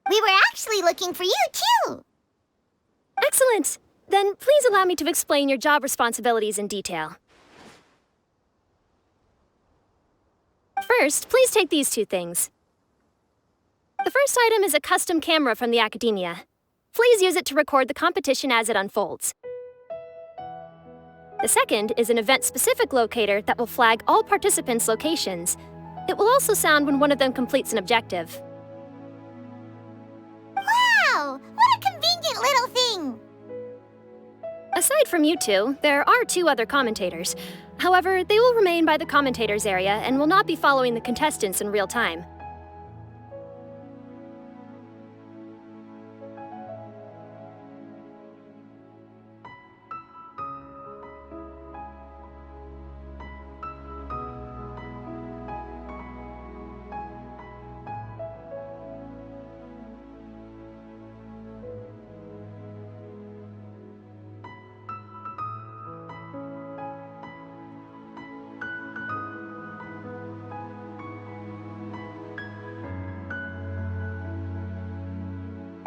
We were actually looking for you, too.
Excellent. Then please allow me to explain your job responsibilities in detail. First, please take these two things. The first item is a custom camera from the Academia. Please use it to record the competition as it unfolds. The second is an event-specific locator that will flag all participants' locations. It will also sound when one of them completes an objective.
Wow! What a convenient little thing!
Aside from you two, there are two other commentators. However, they will remain by the commentators area and will not be following the contestants in real time.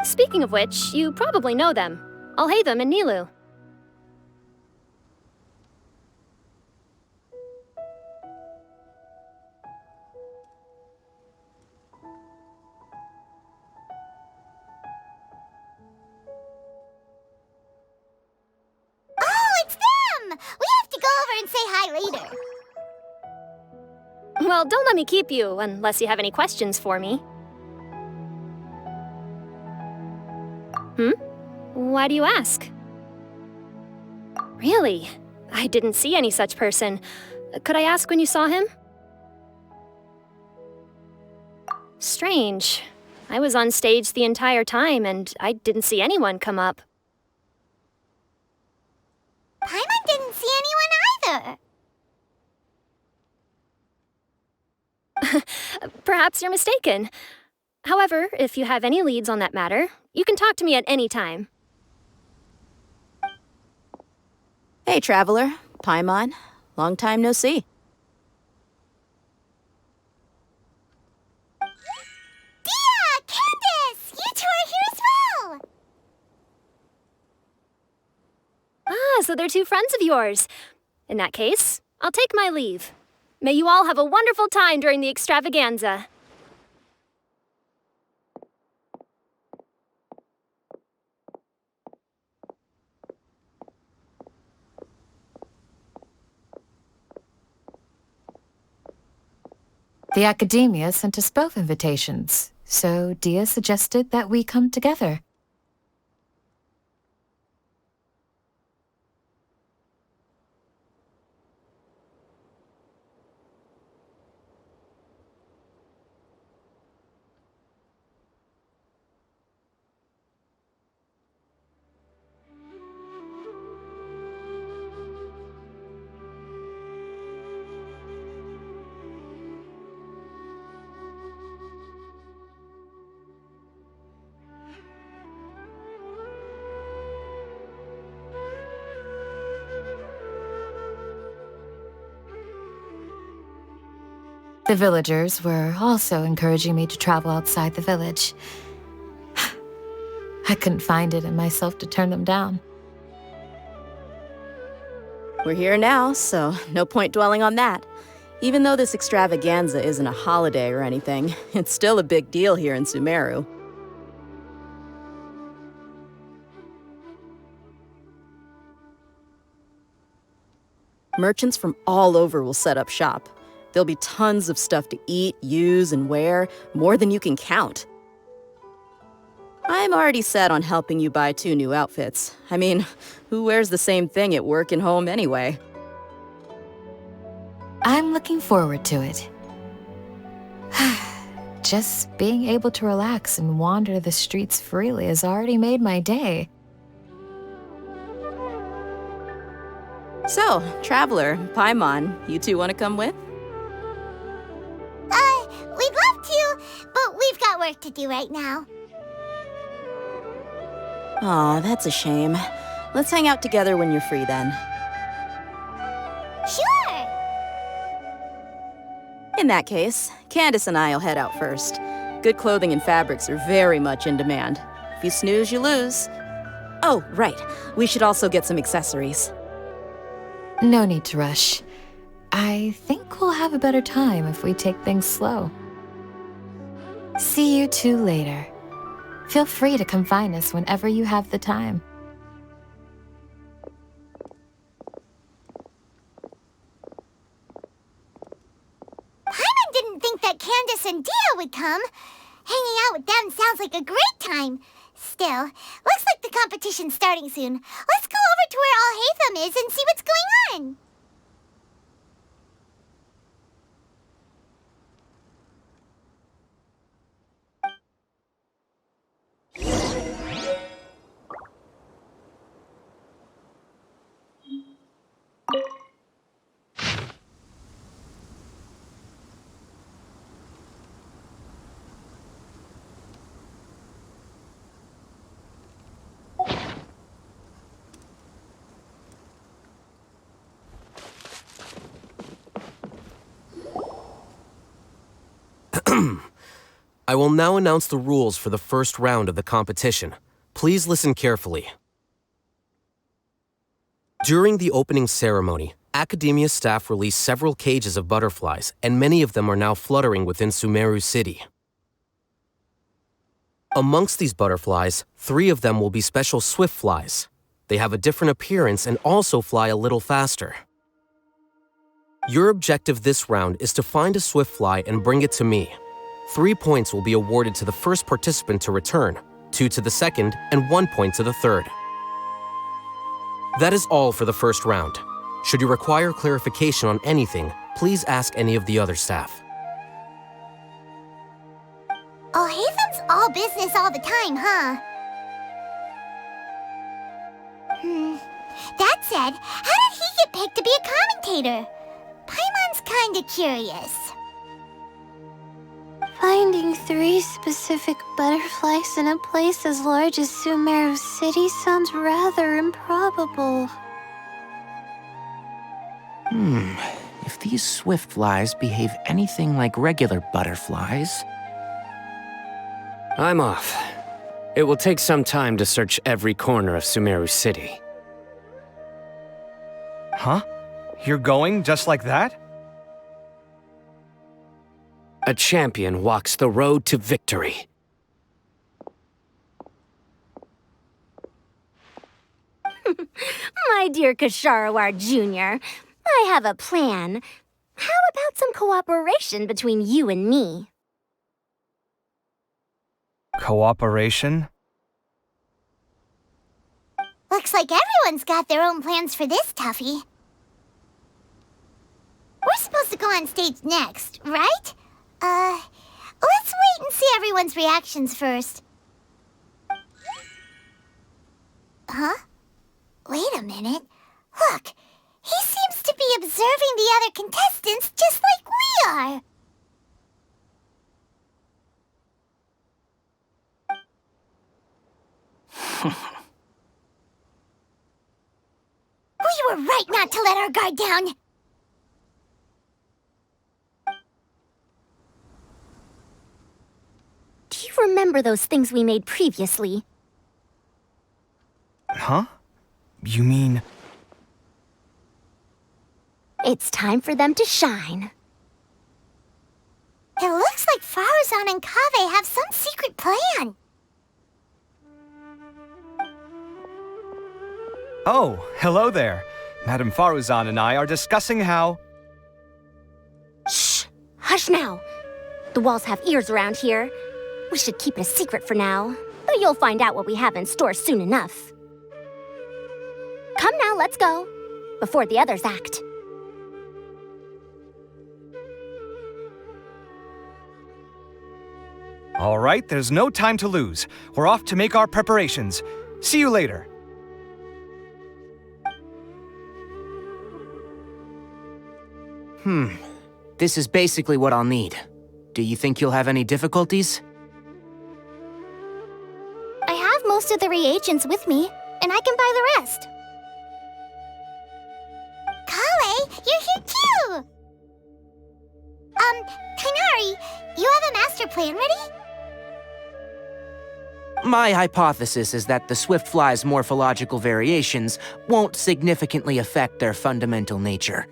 Speaking of which, you probably know them. Alhaitham and Nilu.
Oh, it's them! We have to go over and say hi later.
Well, don't let me keep you, unless you have any questions for me. Why do you ask? Really? I didn't see any such person. Could I ask when you saw him? Strange. I was on stage the entire time, and I didn't see anyone come up.
Paimon didn't see anyone either.
Perhaps you're mistaken. However, if you have any leads on that matter, you can talk to me at any time.
Hey, Traveler. Paimon. Long time no see.
Dia! Candace! You two are here as well!
Ah, so they're two friends of yours. In that case, I'll take my leave. May you all have a wonderful time during the extravaganza.
The Academia sent us both invitations, so Dia suggested that we come together. The villagers were also encouraging me to travel outside the village. I couldn't find it in myself to turn them down.
We're here now, so no point dwelling on that. Even though this extravaganza isn't a holiday or anything, it's still a big deal here in Sumeru. Merchants from all over will set up shop. There'll be tons of stuff to eat, use, and wear, more than you can count. I'm already set on helping you buy 2 new outfits. I mean, who wears the same thing at work and home anyway?
I'm looking forward to it. Just being able to relax and wander the streets freely has already made my day.
So, Traveler, Paimon, you two want to come with?
We'd love to, but we've got work to do right now.
Aw, that's a shame. Let's hang out together when you're free then.
Sure!
In that case, Candace and I'll head out first. Good clothing and fabrics are very much in demand. If you snooze, you lose. Oh, right. We should also get some accessories.
No need to rush. I think we'll have a better time if we take things slow. See you two later. Feel free to come find us whenever you have the time.
Paimon didn't think that Candace and Dia would come. Hanging out with them sounds like a great time. Still, looks like the competition's starting soon. Let's go over to where Alhaitham is and see what's going on.
I will now announce the rules for the first round of the competition. Please listen carefully. During the opening ceremony, Academia staff released several cages of butterflies, and many of them are now fluttering within Sumeru City. Amongst these butterflies, 3 of them will be special swift flies. They have a different appearance and also fly a little faster. Your objective this round is to find a swift fly and bring it to me. 3 points will be awarded to the first participant to return, 2 to the second, and 1 point to the third. That is all for the first round. Should you require clarification on anything, please ask any of the other staff.
Alhaitham's all business all the time, huh? That said, how did he get picked to be a commentator? Paimon's kinda curious.
Finding 3 specific butterflies in a place as large as Sumeru City sounds rather improbable.
If these swift flies behave anything like regular butterflies...
I'm off. It will take some time to search every corner of Sumeru City.
Huh? You're going just like that?
A champion walks the road to victory.
My dear Kasharawar Jr., I have a plan. How about some cooperation between you and me?
Cooperation?
Looks like everyone's got their own plans for this, Tuffy. We're supposed to go on stage next, right? Let's wait and see everyone's reactions first. Huh? Wait a minute. Look, he seems to be observing the other contestants just like we are. We were right not to let our guard down.
Do you remember those things we made previously?
Huh? You mean...
It's time for them to shine.
It looks like Faruzan and Kaveh have some secret plan.
Oh, hello there. Madame Faruzan and I are discussing how...
Shh! Hush now! The walls have ears around here. We should keep it a secret for now, but you'll find out what we have in store soon enough. Come now, let's go, before the others act.
All right, there's no time to lose. We're off to make our preparations. See you later.
This is basically what I'll need. Do you think you'll have any difficulties?
I have most of the reagents with me, and I can buy the rest. Kale, you're here too! Kainari, you have a master plan ready?
My hypothesis is that the Swiftfly's morphological variations won't significantly affect their fundamental nature.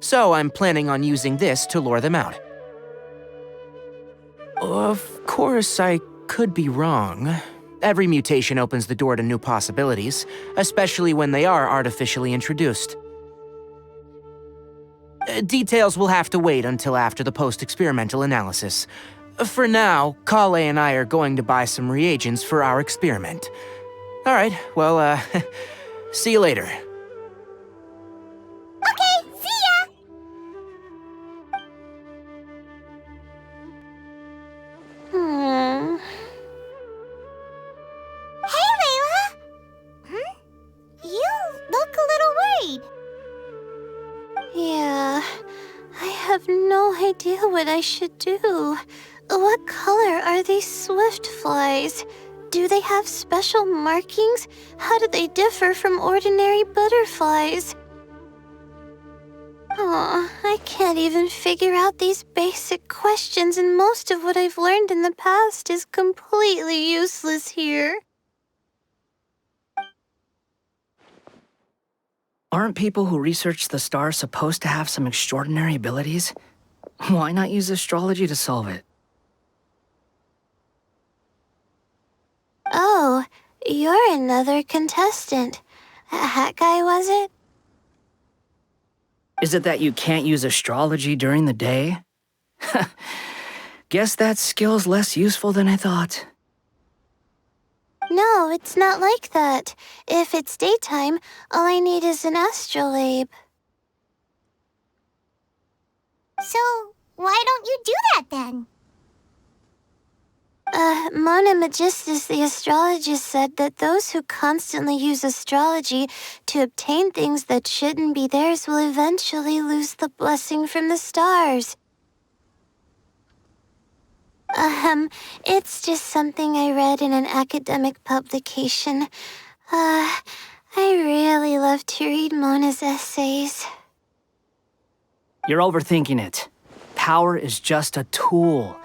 So I'm planning on using this to lure them out. Of course, I could be wrong. Every mutation opens the door to new possibilities, especially when they are artificially introduced. Details will have to wait until after the post-experimental analysis. For now, Kale and I are going to buy some reagents for our experiment. All right, well, see you later.
Okay, see ya! Hey, Layla! You look a little worried.
Yeah, I have no idea what I should do. What color are these swift flies? Do they have special markings? How do they differ from ordinary butterflies? Oh, I can't even figure out these basic questions, and most of what I've learned in the past is completely useless here.
Aren't people who research the stars supposed to have some extraordinary abilities? Why not use astrology to solve it?
Oh, you're another contestant. That guy, was it?
Is it that you can't use astrology during the day? Guess that skill's less useful than I thought.
No, it's not like that. If it's daytime, all I need is an astrolabe.
So, why don't you do that then?
Mona Magistus, the astrologist, said that those who constantly use astrology to obtain things that shouldn't be theirs will eventually lose the blessing from the stars. It's just something I read in an academic publication. I really love to read Mona's essays.
You're overthinking it. Power is just a tool.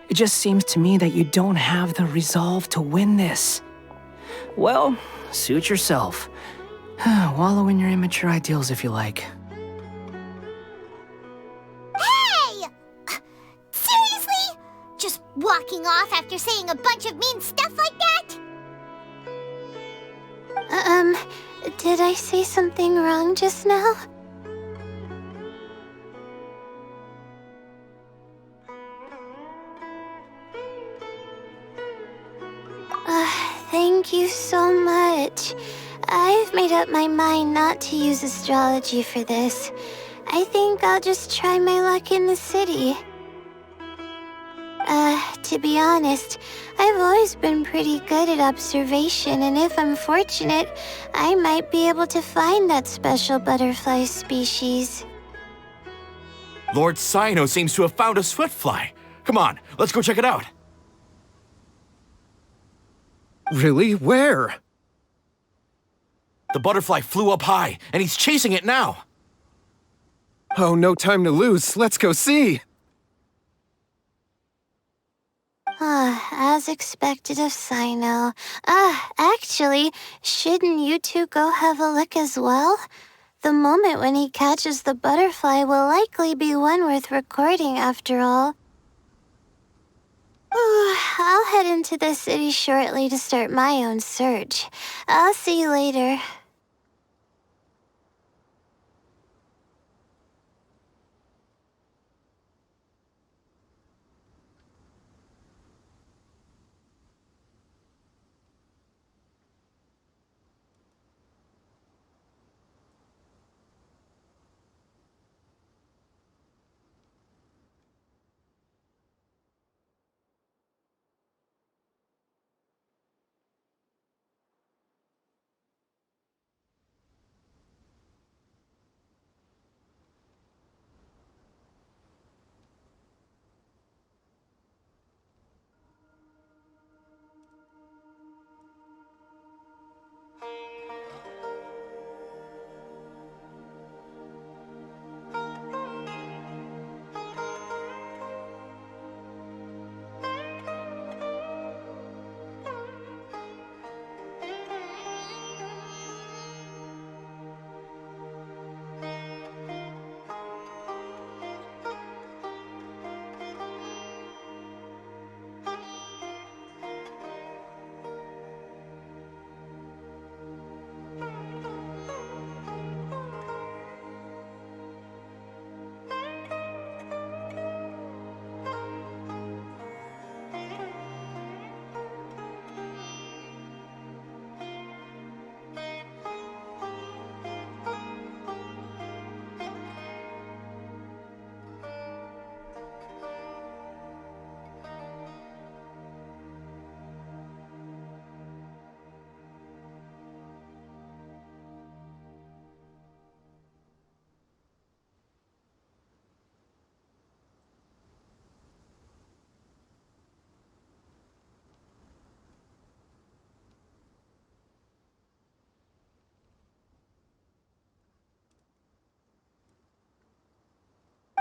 It just seems to me that you don't have the resolve to win this. Well, suit yourself. Wallow in your immature ideals if you like.
Hey! Seriously? Just walking off after saying a bunch of mean stuff like that?
Did I say something wrong just now? Thank you so much. I've made up my mind not to use astrology for this. I think I'll just try my luck in the city. To be honest, I've always been pretty good at observation, and if I'm fortunate, I might be able to find that special butterfly species.
Lord Cyno seems to have found a swiftfly. Come on, let's go check it out.
Really? Where?
The butterfly flew up high, and he's chasing it now.
Oh, no time to lose. Let's go see.
As expected of Cyno. Actually, shouldn't you two go have a look as well? The moment when he catches the butterfly will likely be one worth recording after all. I'll head into the city shortly to start my own search. I'll see you later.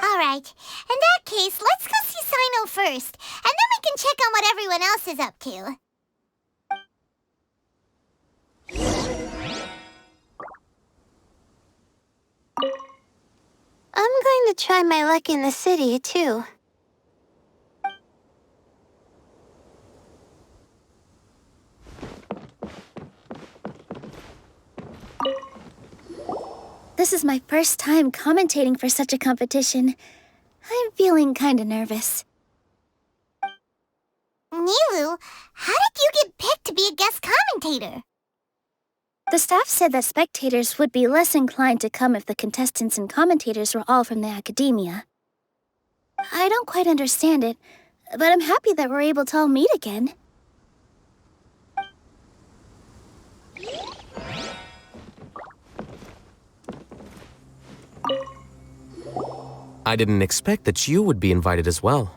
Alright, in that case, let's go see Cyno first, and then we can check on what everyone else is up to.
I'm going to try my luck in the city, too.
This is my first time commentating for such a competition. I'm feeling kinda nervous.
Nilu, how did you get picked to be a guest commentator?
The staff said that spectators would be less inclined to come if the contestants and commentators were all from the academia. I don't quite understand it, but I'm happy that we're able to all meet again.
I didn't expect that you would be invited as well.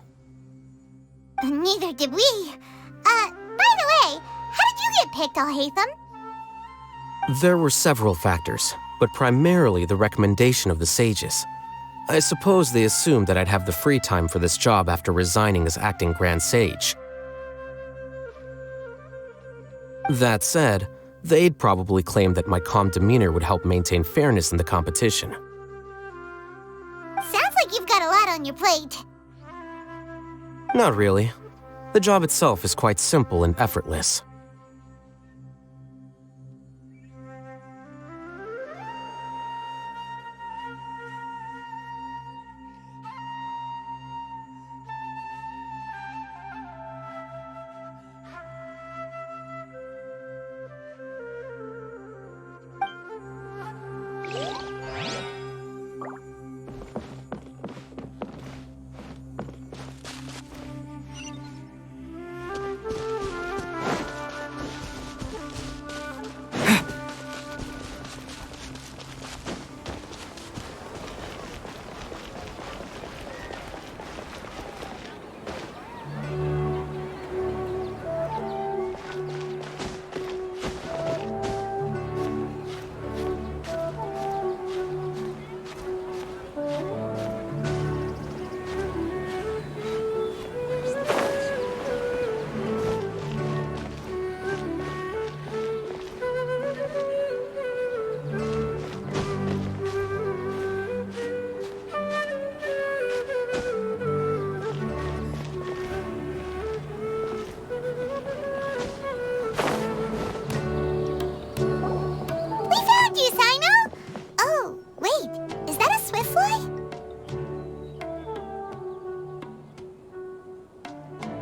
Nilu, Neither did we. By the way, how did you get picked, Alhaitham?
There were several factors, but primarily the recommendation of the sages. I suppose they assumed that I'd have the free time for this job after resigning as acting Grand Sage. That said, they'd probably claimed that my calm demeanor would help maintain fairness in the competition.
Sounds like you've got a lot on your plate.
Not really. The job itself is quite simple and effortless.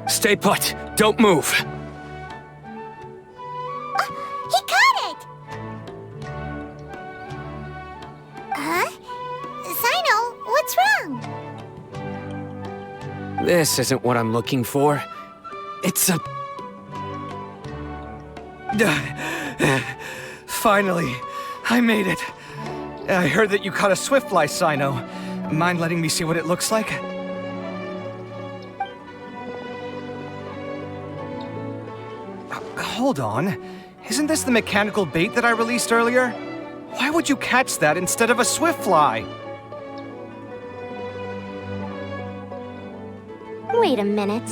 Stay put. Don't move.
He caught it! Huh? Sino, what's wrong?
This isn't what I'm looking for. It's a...
Finally, I made it. I heard that you caught a swiftfly, Sino. Mind letting me see what it looks like? Hold on. Isn't this the mechanical bait that I released earlier? Why would you catch that instead of a swiftfly?
Wait a minute.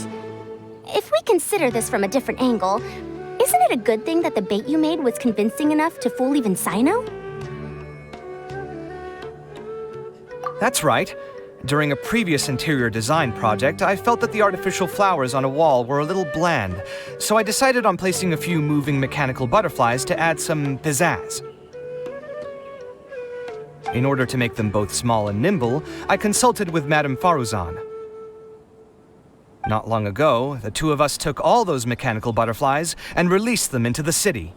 If we consider this from a different angle, isn't it a good thing that the bait you made was convincing enough to fool even Sino?
That's right. During a previous interior design project, I felt that the artificial flowers on a wall were a little bland, so I decided on placing a few moving mechanical butterflies to add some pizzazz. In order to make them both small and nimble, I consulted with Madame Faruzan. Not long ago, the two of us took all those mechanical butterflies and released them into the city.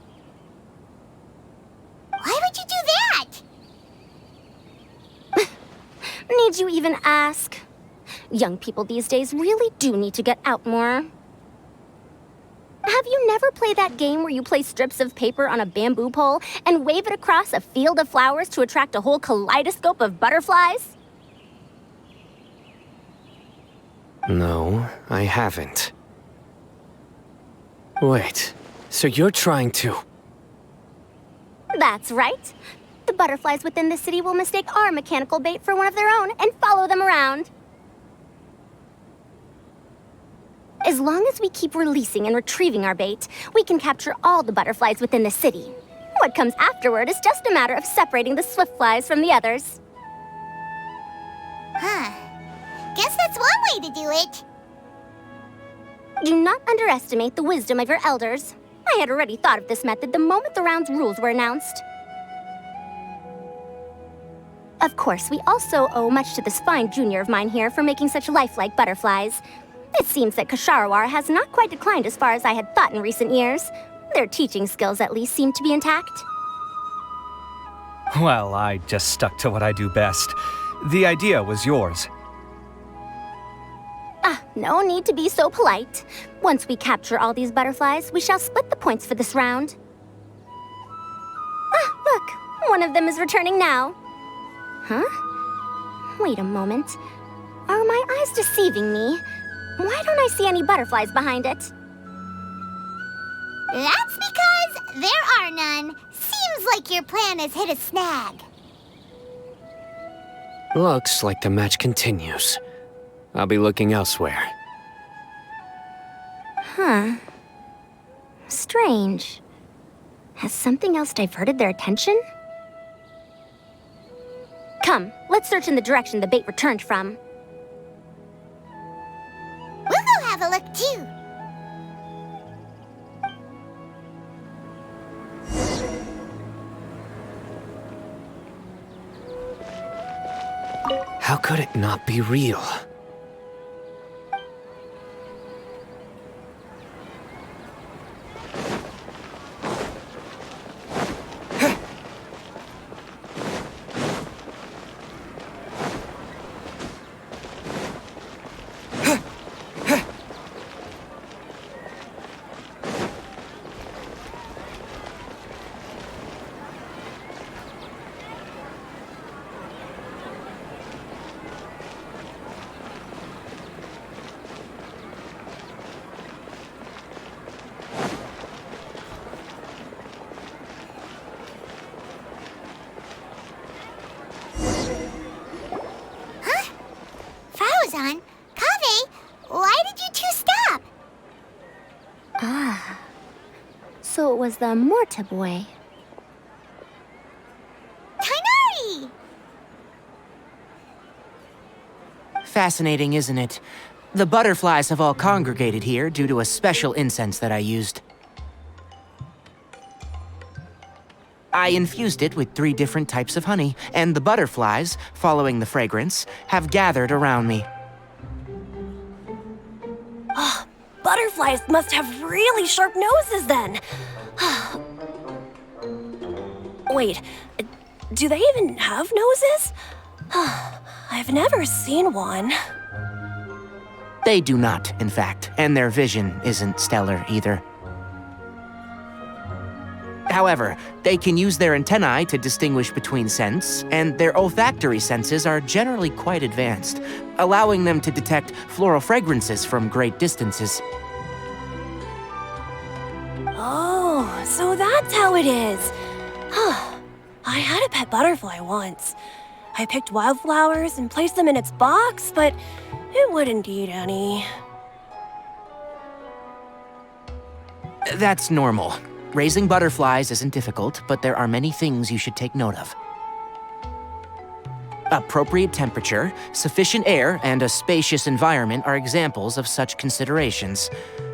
Why would you do that?
Need you even ask? Young people these days really do need to get out more. Have you never played that game where you place strips of paper on a bamboo pole and wave it across a field of flowers to attract a whole kaleidoscope of butterflies?
No, I haven't. Wait, so you're trying to...
That's right. The butterflies within the city will mistake our mechanical bait for one of their own and follow them around. As long as we keep releasing and retrieving our bait, we can capture all the butterflies within the city. What comes afterward is just a matter of separating the swift flies from the others.
Huh. Guess that's one way to do it.
Do not underestimate the wisdom of your elders. I had already thought of this method the moment the round's rules were announced. Of course, we also owe much to this fine junior of mine here for making such lifelike butterflies. It seems that Kasharawar has not quite declined as far as I had thought in recent years. Their teaching skills at least seem to be intact.
Well, I just stuck to what I do best. The idea was yours.
No need to be so polite. Once we capture all these butterflies, we shall split the points for this round. Look, one of them is returning now. Huh? Wait a moment. Are my eyes deceiving me? Why don't I see any butterflies behind it?
That's because there are none. Seems like your plan has hit a snag.
Looks like the match continues. I'll be looking elsewhere.
Huh. Strange. Has something else diverted their attention? Come, let's search in the direction the bait returned from.
We'll go have a look too.
How could it not be real?
Fauzan, Kaveh, why did you two stop?
Ah. So it was the Morta boy.
Tainari!
Fascinating, isn't it? The butterflies have all congregated here due to a special incense that I used. I infused it with 3 different types of honey, and the butterflies, following the fragrance, have gathered around me.
Oh, butterflies must have really sharp noses then. Wait, do they even have noses? I've never seen one.
They do not, in fact, and their vision isn't stellar either. However, they can use their antennae to distinguish between scents, and their olfactory senses are generally quite advanced, allowing them to detect floral fragrances from great distances.
Oh, so that's how it is. I had a pet butterfly once. I picked wildflowers and placed them in its box, but it wouldn't eat any.
That's normal. Raising butterflies isn't difficult, but there are many things you should take note of. Appropriate temperature, sufficient air, and a spacious environment are examples of such considerations.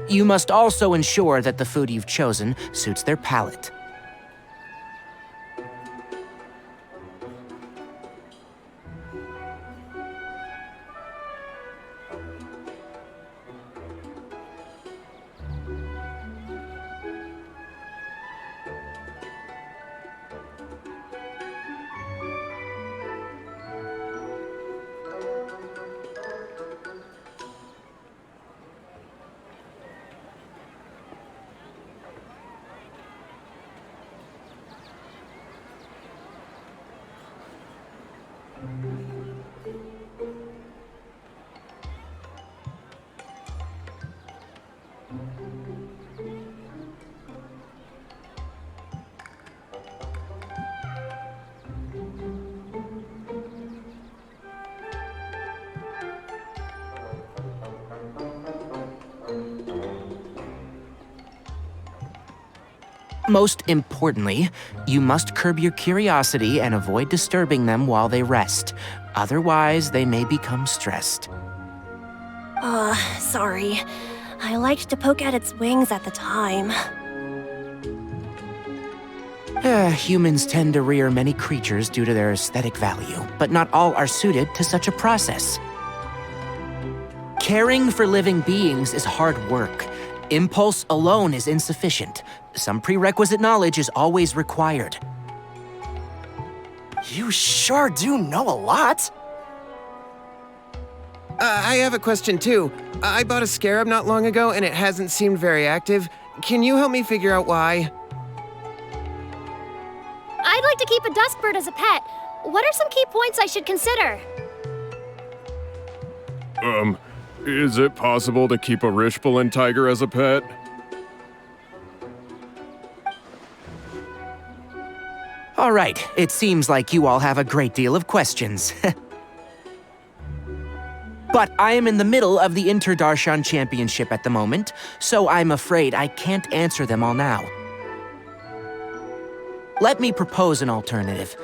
You must also ensure that the food you've chosen suits their palate. Most importantly, you must curb your curiosity and avoid disturbing them while they rest. Otherwise, they may become stressed.
Sorry. I liked to poke at its wings at the time.
Humans tend to rear many creatures due to their aesthetic value, but not all are suited to such a process. Caring for living beings is hard work. Impulse alone is insufficient. Some prerequisite knowledge is always required.
You sure do know a lot.
I have a question too. I bought a scarab not long ago and it hasn't seemed very active. Can you help me figure out why?
I'd like to keep a duskbird as a pet. What are some key points I should consider?
Is it possible to keep a Rishbalin tiger as a pet?
All right, it seems like you all have a great deal of questions. But I am in the middle of the Inter-Darshan Championship at the moment, so I'm afraid I can't answer them all now. Let me propose an alternative.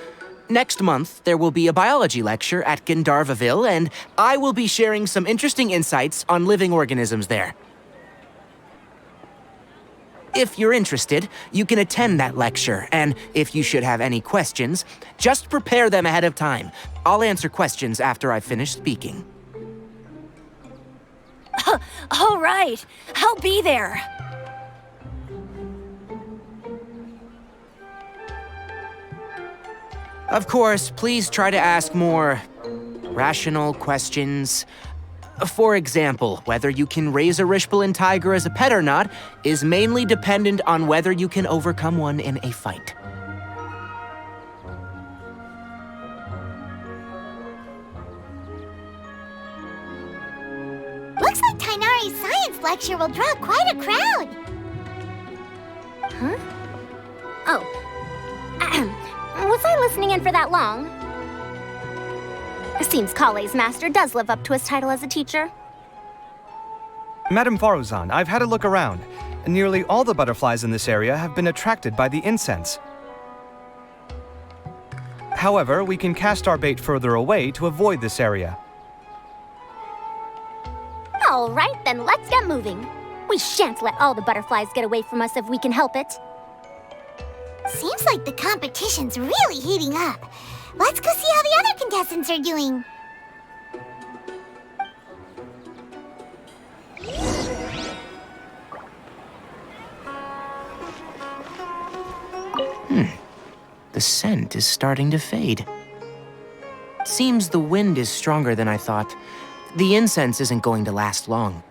Next month, there will be a biology lecture at Gandharvaville, and I will be sharing some interesting insights on living organisms there. If you're interested, you can attend that lecture, and if you should have any questions, just prepare them ahead of time. I'll answer questions after I finish speaking.
All right, I'll be there.
Of course, please try to ask more rational questions. For example, whether you can raise a Rishbalin tiger as a pet or not is mainly dependent on whether you can overcome one in a fight.
Looks like Tainari's science lecture will draw quite a crowd.
Huh? Oh. Was I listening in for that long? It seems Kale's master does live up to his title as a teacher.
Madame Faruzan, I've had a look around. Nearly all the butterflies in this area have been attracted by the incense. However, we can cast our bait further away to avoid this area.
All right, then let's get moving. We shan't let all the butterflies get away from us if we can help it.
Seems like the competition's really heating up. Let's go see how the other contestants are doing.
The scent is starting to fade. Seems the wind is stronger than I thought. The incense isn't going to last long.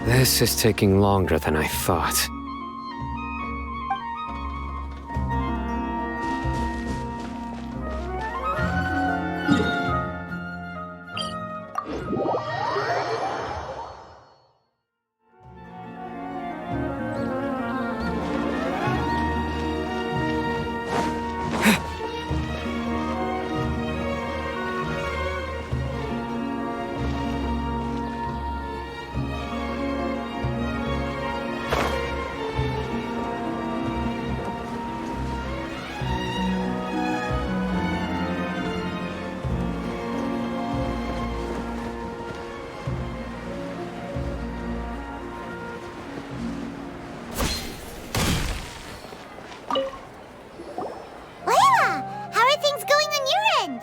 This is taking longer than I thought.
Layla, how are things going on your end?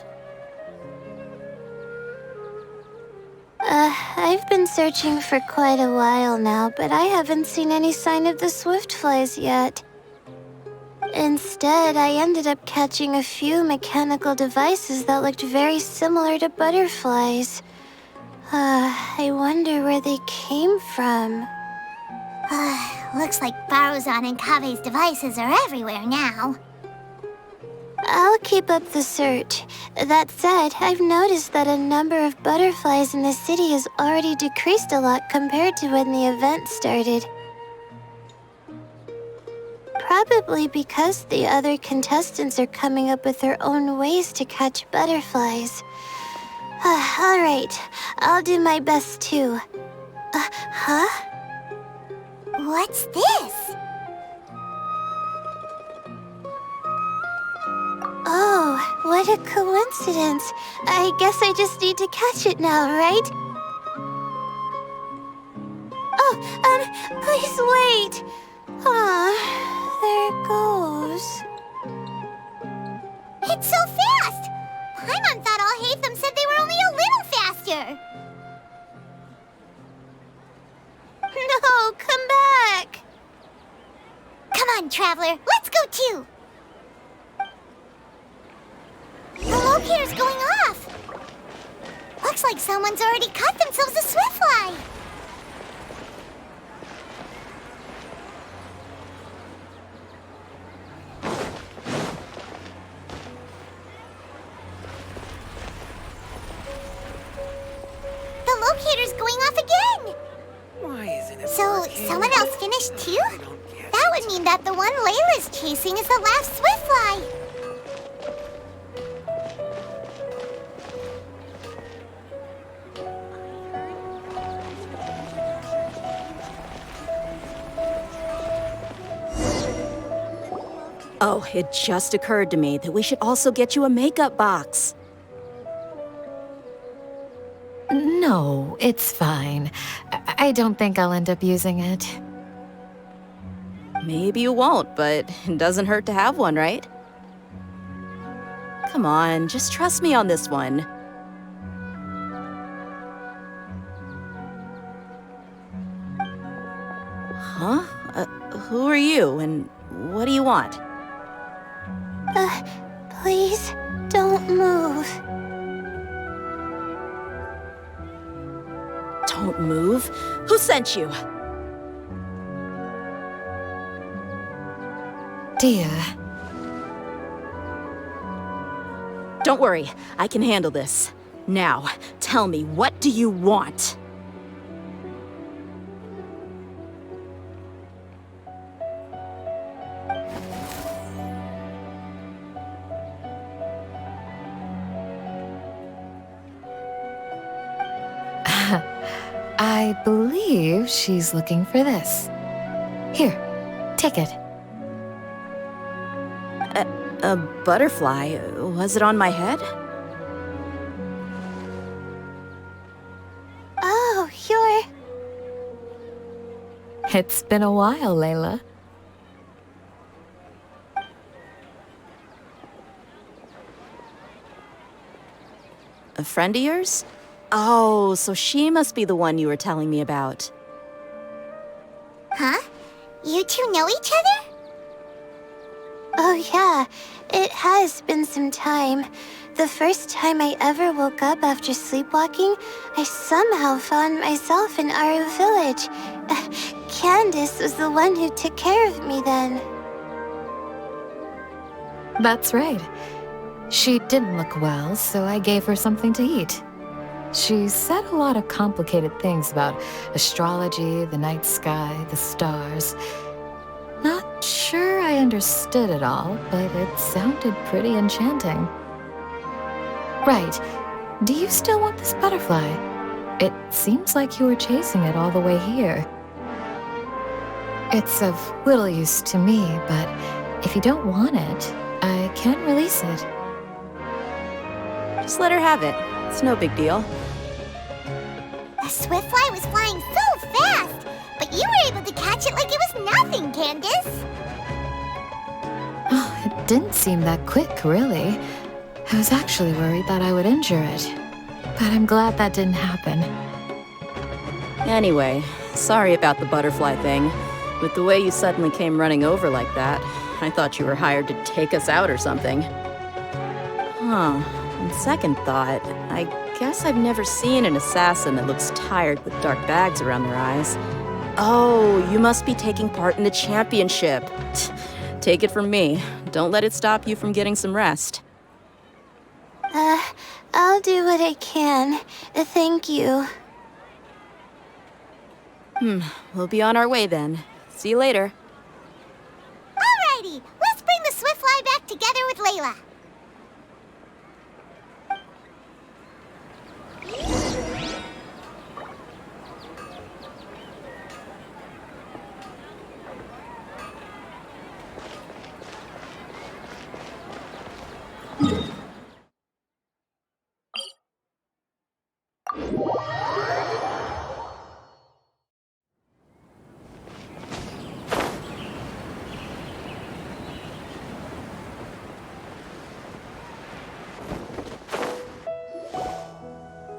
I've been searching for quite a while now, but I haven't seen any sign of the swiftflies yet. Instead, I ended up catching a few mechanical devices that looked very similar to butterflies. I wonder where they came from.
Looks like Baruzan and Kave's devices are everywhere now.
I'll keep up the search. That said, I've noticed that a number of butterflies in the city has already decreased a lot compared to when the event started. Probably because the other contestants are coming up with their own ways to catch butterflies. Alright, I'll do my best too. Huh?
What's this?
Oh, what a coincidence. I guess I just need to catch it now, right? Oh, please wait. There it goes.
It's so fast! Paimon thought all Hatham said they were only a little faster.
No, come back.
Come on, Traveler, let's go too. The locator's going off. Looks like someone's already caught themselves a swiftfly. The locator's going off again.
Why isn't it
So,
working?
someone else finished too? That would mean that the one Layla's chasing is the last swiftfly.
Oh, it just occurred to me that we should also get you a makeup box.
No, it's fine. I don't think I'll end up using it.
Maybe you won't, but it doesn't hurt to have one, right? Come on, just trust me on this one. Huh? Who are you, and what do you want?
Please, don't move.
Don't move? Who sent you?
Dear.
Don't worry, I can handle this. Now, tell me, what do you want?
I believe she's looking for this. Here, take it.
A butterfly? Was it on my head?
Oh, you're...
It's been a while, Layla.
A friend of yours? Oh, so she must be the one you were telling me about.
Huh? You two know each other?
Oh yeah, it has been some time. The first time I ever woke up after sleepwalking, I somehow found myself in Aru village. Candace was the one who took care of me then.
That's right. She didn't look well, so I gave her something to eat. She said a lot of complicated things about astrology, the night sky, the stars. Not sure I understood it all, but it sounded pretty enchanting. Right. Do you still want this butterfly? It seems like you were chasing it all the way here. It's of little use to me, but if you don't want it, I can release it.
Just let her have it. It's no big deal.
The Swiftfly was flying so fast, but you were able to catch it like it was nothing, Candace.
Oh, it didn't seem that quick, really. I was actually worried that I would injure it, but I'm glad that didn't happen.
Anyway, sorry about the butterfly thing. With the way you suddenly came running over like that, I thought you were hired to take us out or something. Huh. On second thought, I guess I've never seen an assassin that looks tired with dark bags around their eyes. Oh, you must be taking part in the championship. Take it from me. Don't let it stop you from getting some rest.
I'll do what I can. Thank you.
We'll be on our way then. See you later.
Alrighty, let's bring the Swiftfly back together with Layla.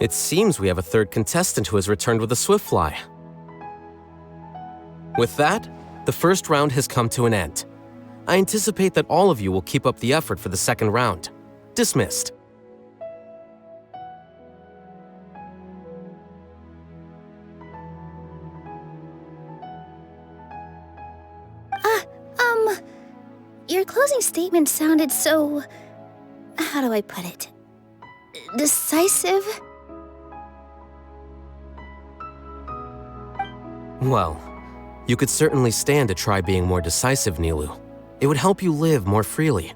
It seems we have a third contestant who has returned with a Swiftfly. With that, the first round has come to an end. I anticipate that all of you will keep up the effort for the second round. Dismissed.
Your closing statement sounded so... how do I put it? Decisive?
Well, you could certainly stand to try being more decisive, Nilu. It would help you live more freely.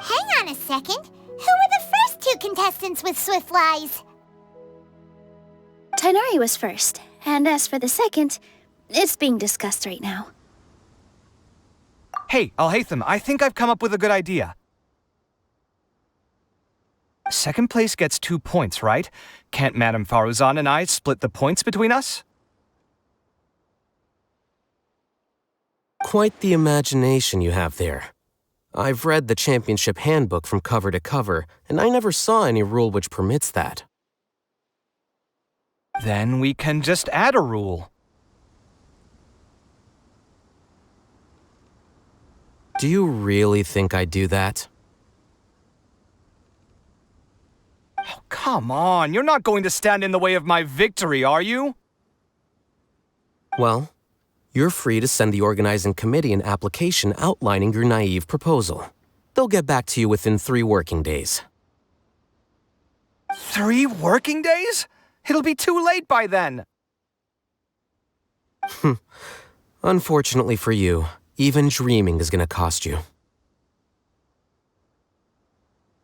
Hang on a second. Who were the first two contestants with Swiftflies?
Tainari was first, and as for the second, it's being discussed right now.
Hey, Alhaitham, I think I've come up with a good idea. Second place gets 2 points, right? Can't Madame Faruzan and I split the points between us?
Quite the imagination you have there. I've read the championship handbook from cover to cover, and I never saw any rule which permits that.
Then we can just add a rule.
Do you really think I'd do that?
Oh, come on, you're not going to stand in the way of my victory, are you?
Well, you're free to send the organizing committee an application outlining your naive proposal. They'll get back to you within 3 working days.
3 working days? It'll be too late by then.
Unfortunately for you, even dreaming is gonna cost you.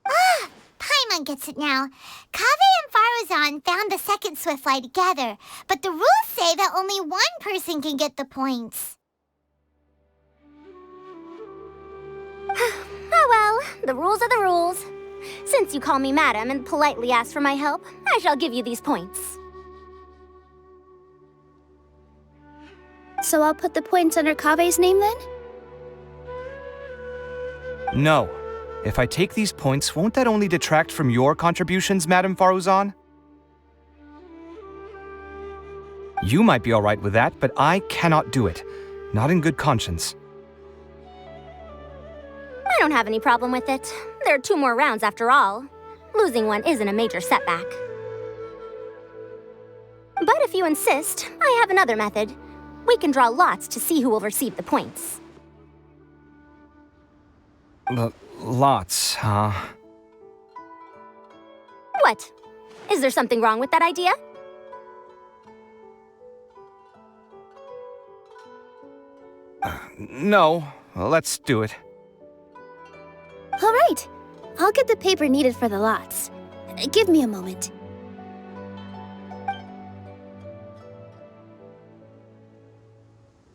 Ah! Paimon gets it now. Kaveh and Faruzan found the second Swiftfly together, but the rules say that only one person can get the points.
Oh well, the rules are the rules. Since you call me madam and politely ask for my help, I shall give you these points.
So I'll put the points under Kaveh's name then?
No. If I take these points, won't that only detract from your contributions, Madame Faruzan? You might be alright with that, but I cannot do it. Not in good conscience.
I don't have any problem with it. There are 2 more rounds after all. Losing one isn't a major setback. But if you insist, I have another method. We can draw lots to see who will receive the points.
Lots, huh?
What? Is there something wrong with that idea?
No. Let's do it.
All right. I'll get the paper needed for the lots. Give me a moment.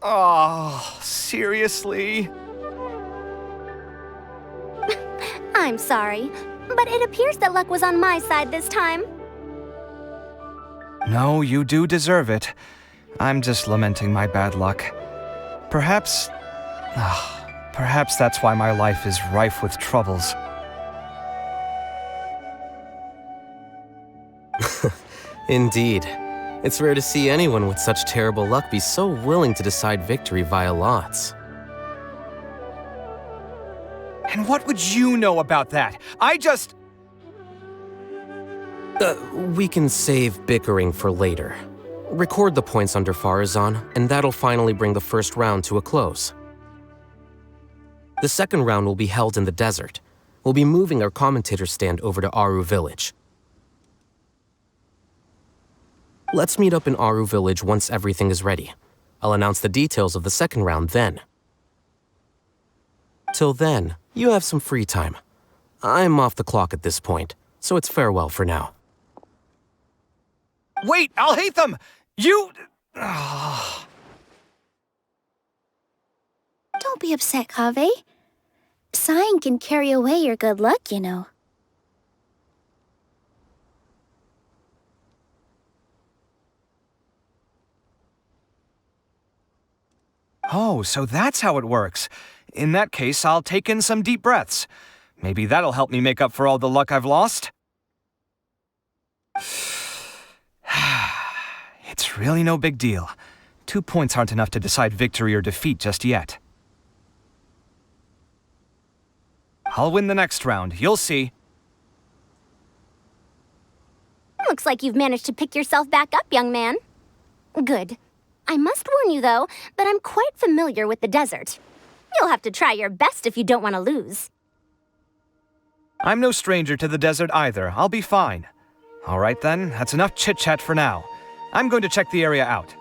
Oh, seriously?
I'm sorry, but it appears that luck was on my side this time.
No, you do deserve it. I'm just lamenting my bad luck. Perhaps that's why my life is rife with troubles.
Indeed. It's rare to see anyone with such terrible luck be so willing to decide victory via lots.
And what would you know about that?
We can save bickering for later. Record the points under Faruzan, and that'll finally bring the first round to a close. The second round will be held in the desert. We'll be moving our commentator stand over to Aru Village. Let's meet up in Aru Village once everything is ready. I'll announce the details of the second round then. Till then, you have some free time. I'm off the clock at this point, so it's farewell for now.
Wait, I'll hate them! You...
Don't be upset, Kaveh. Sighing can carry away your good luck, you know.
Oh, so that's how it works. In that case, I'll take in some deep breaths. Maybe that'll help me make up for all the luck I've lost. It's really no big deal. 2 points aren't enough to decide victory or defeat just yet. I'll win the next round, you'll see.
Looks like you've managed to pick yourself back up, young man. Good. I must warn you, though, that I'm quite familiar with the desert. You'll have to try your best if you don't want to lose.
I'm no stranger to the desert either. I'll be fine. All right then, that's enough chit-chat for now. I'm going to check the area out.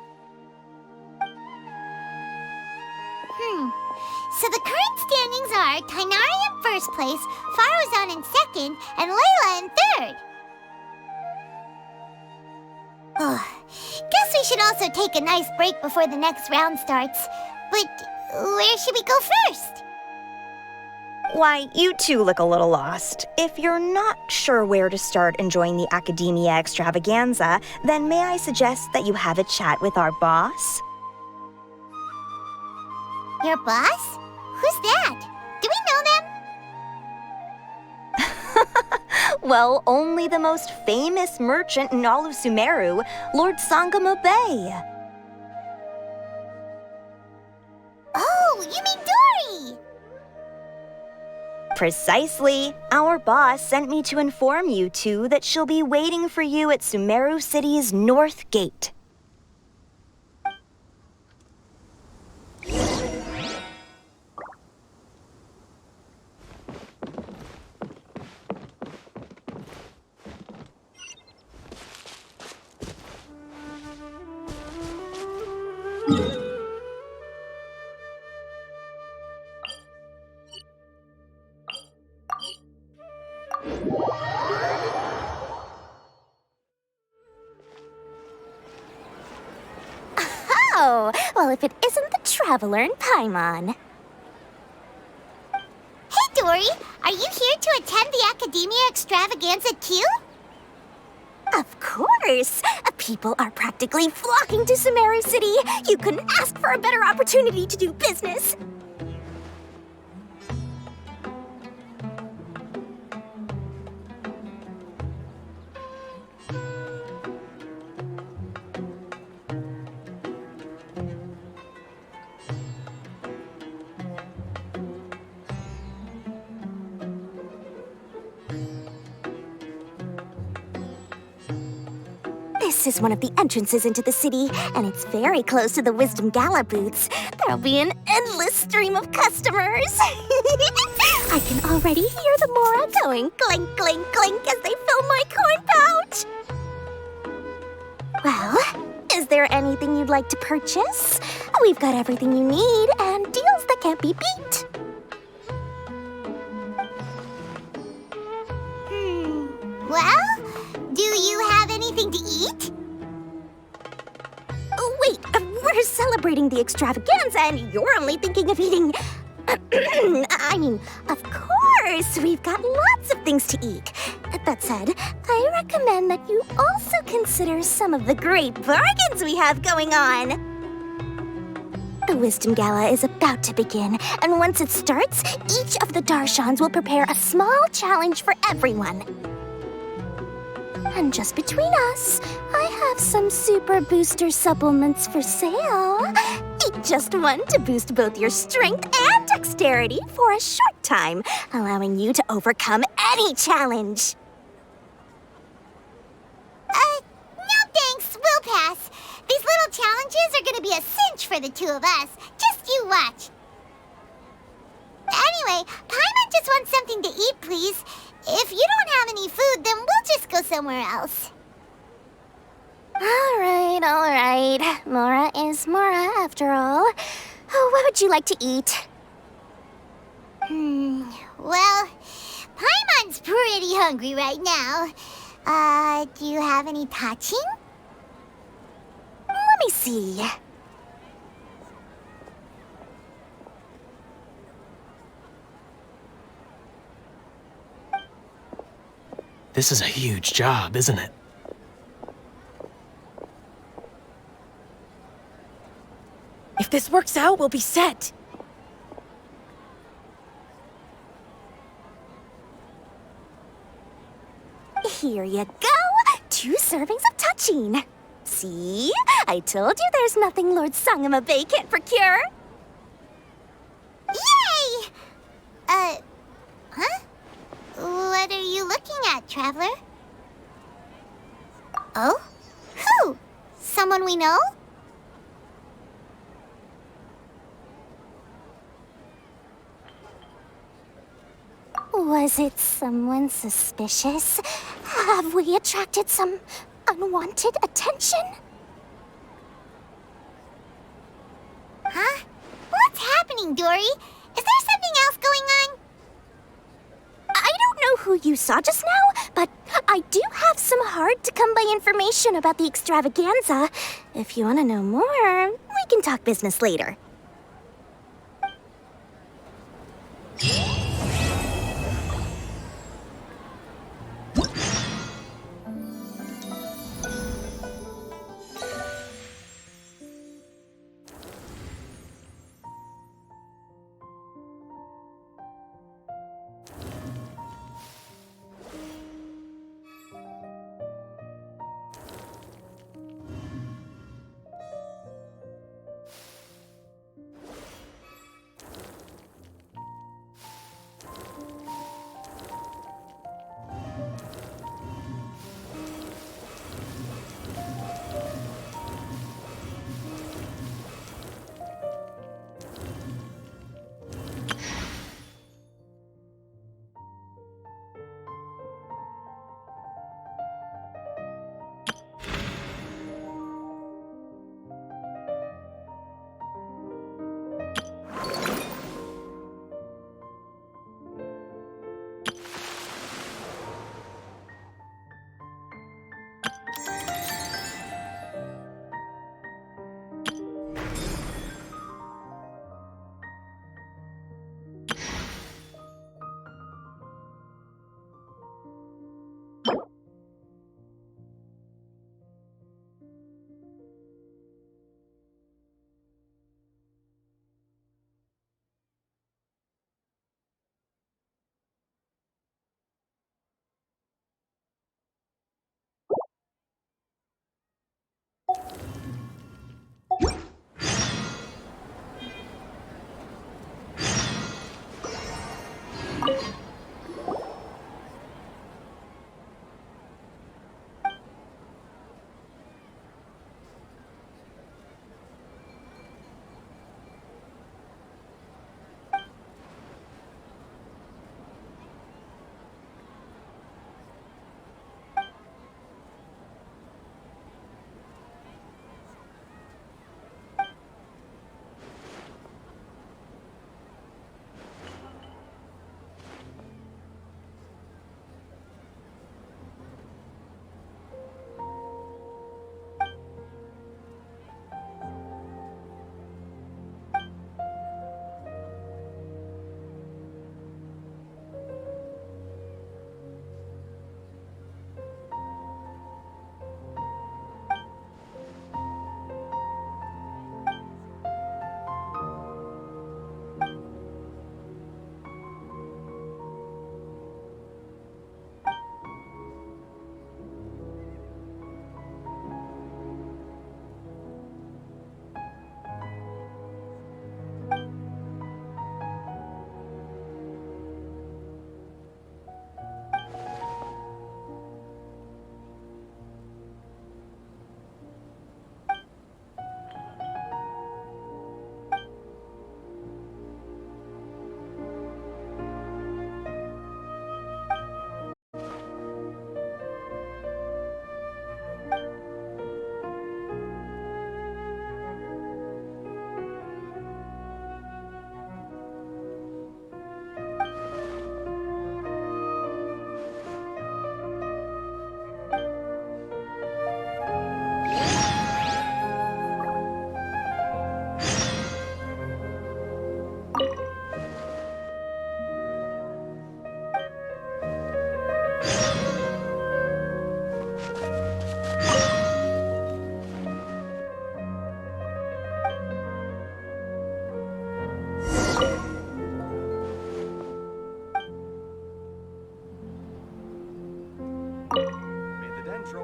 So the current standings are Tainari in first place, Faruzan in second, and Layla in third. Guess we should also take a nice break before the next round starts. But where should we go first?
Why, you two look a little lost. If you're not sure where to start enjoying the Academia extravaganza, then may I suggest that you have a chat with our boss?
Your boss? Who's that? Do we know them?
Well, only the most famous merchant in all of Sumeru, Lord Sangamo Bay.
Oh, you mean Dory!
Precisely. Our boss sent me to inform you two that she'll be waiting for you at Sumeru City's North Gate.
Oh, well, if it isn't the Traveler in Paimon.
Hey, Dory! Are you here to attend the Academia Extravaganza too?
Of course! People are practically flocking to Sumeru City. You couldn't ask for a better opportunity to do business. This is one of the entrances into the city, and it's very close to the Wisdom Gala booths. There'll be an endless stream of customers. I can already hear the Mora going clink, clink, clink as they fill my coin pouch. Well, is there anything you'd like to purchase? We've got everything you need and deals that can't be beat.
Well, do you have anything to eat?
Wait, we're celebrating the extravaganza and you're only thinking of eating... I mean, of course, we've got lots of things to eat. That said, I recommend that you also consider some of the great bargains we have going on. The Wisdom Gala is about to begin, and once it starts, each of the Darshans will prepare a small challenge for everyone. And just between us, I have some super booster supplements for sale. Eat just one to boost both your strength and dexterity for a short time, allowing you to overcome any challenge.
No thanks, we'll pass. These little challenges are gonna be a cinch for the two of us. Just you watch. Anyway, Paimon just wants something to eat, please. If you don't have any food, then we'll just go somewhere else.
All right. Mora is Mora, after all. What would you like to eat?
Well, Paimon's pretty hungry right now. Do you have any touching?
Let me see.
This is a huge job, isn't it?
If this works out, we'll be set.
Here you go. 2 servings of touching. See? I told you there's nothing Lord Sangamabe can't procure.
Yay! Huh? What are you looking at, Traveler? Oh? Who? Someone we know?
Was it someone suspicious? Have we attracted some unwanted attention?
Huh? What's happening, Dory? Is there something else going on?
I don't know who you saw just now, but I do have some hard-to-come-by information about the extravaganza. If you want to know more, we can talk business later.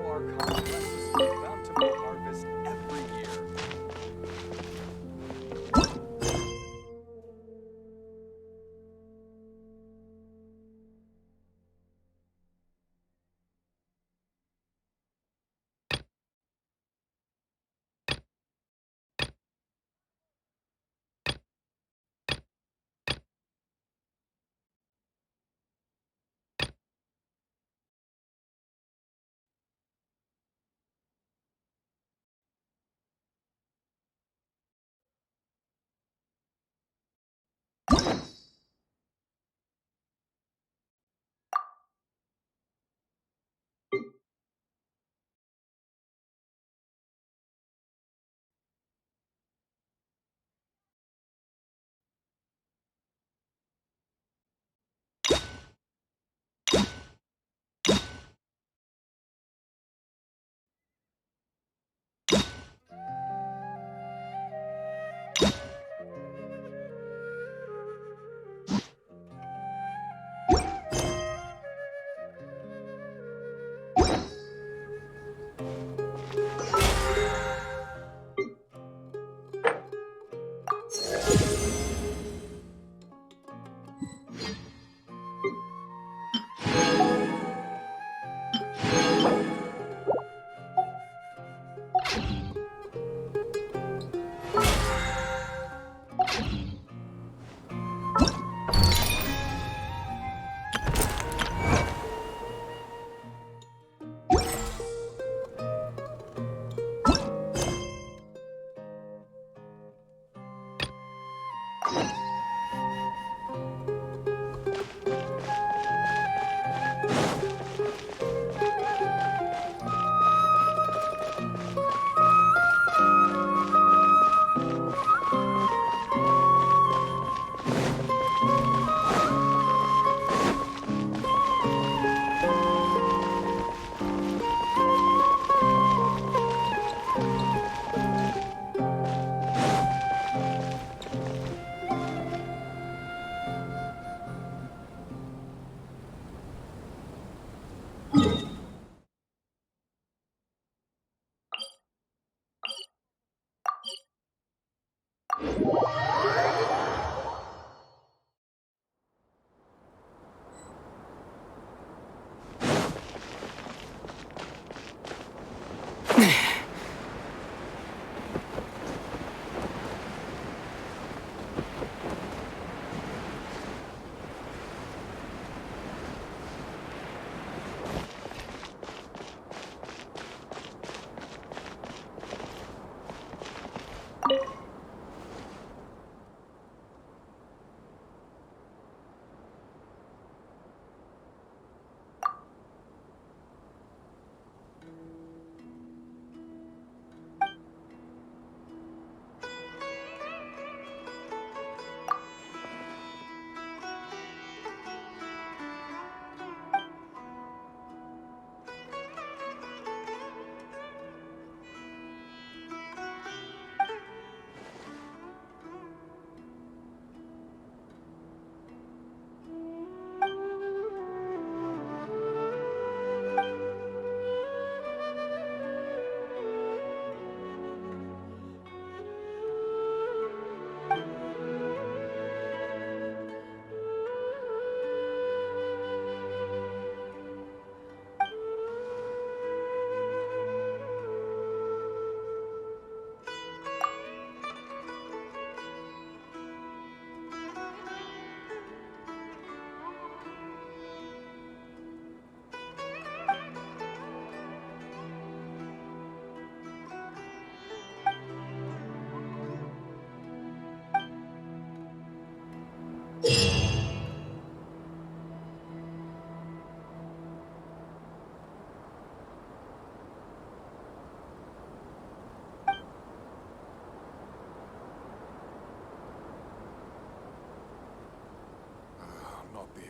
our convalescents a bountiful harvest every year.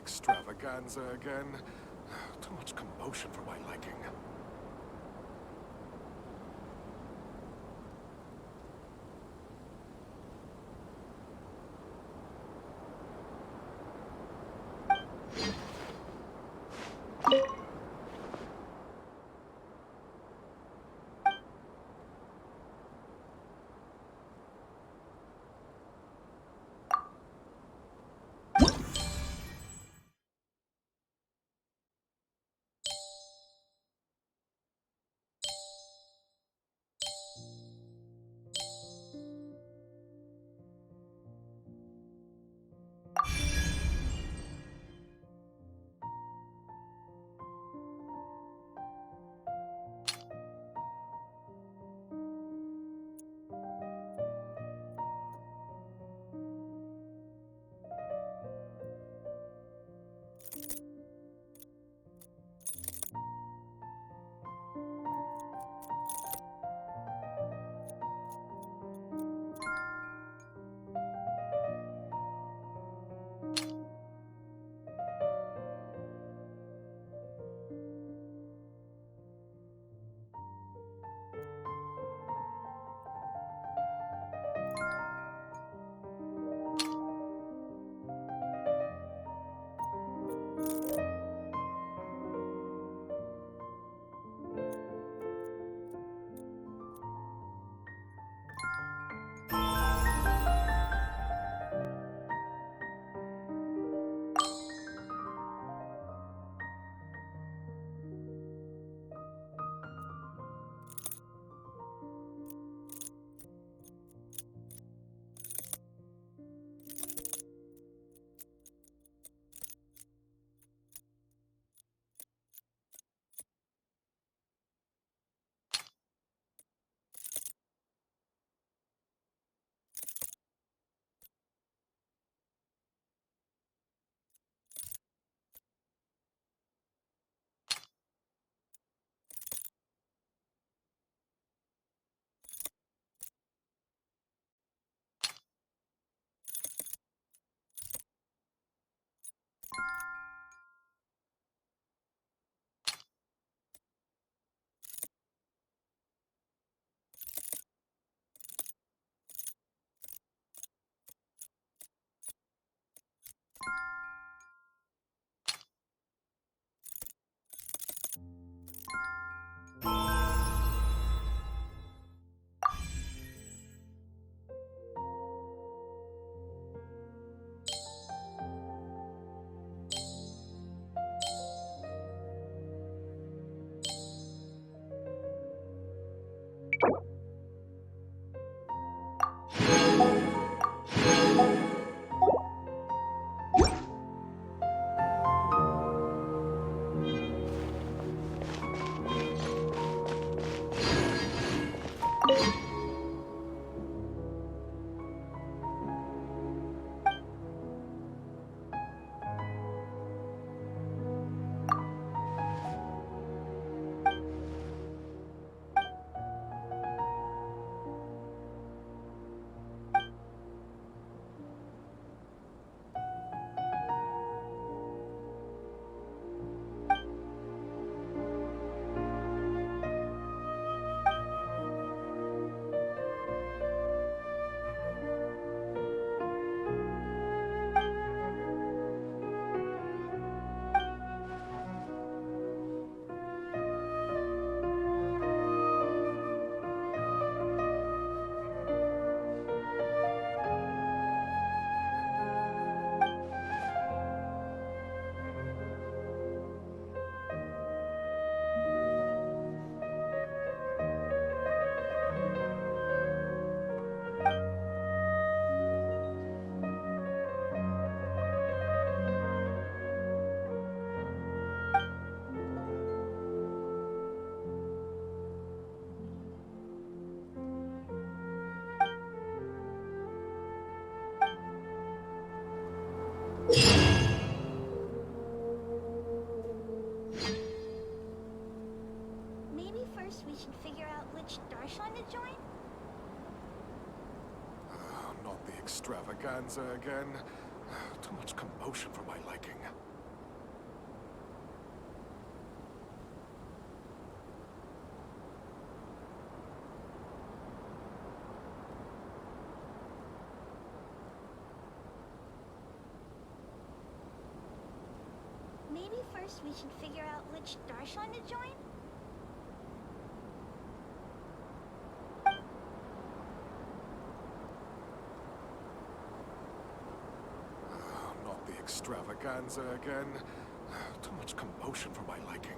Extravaganza again. Too much commotion for my liking.
figure out which darshan to join?
Not the extravaganza again. Too much commotion for my liking.
Maybe first we should figure out which darshan to join?
Not the extravaganza again. Too much commotion for my liking.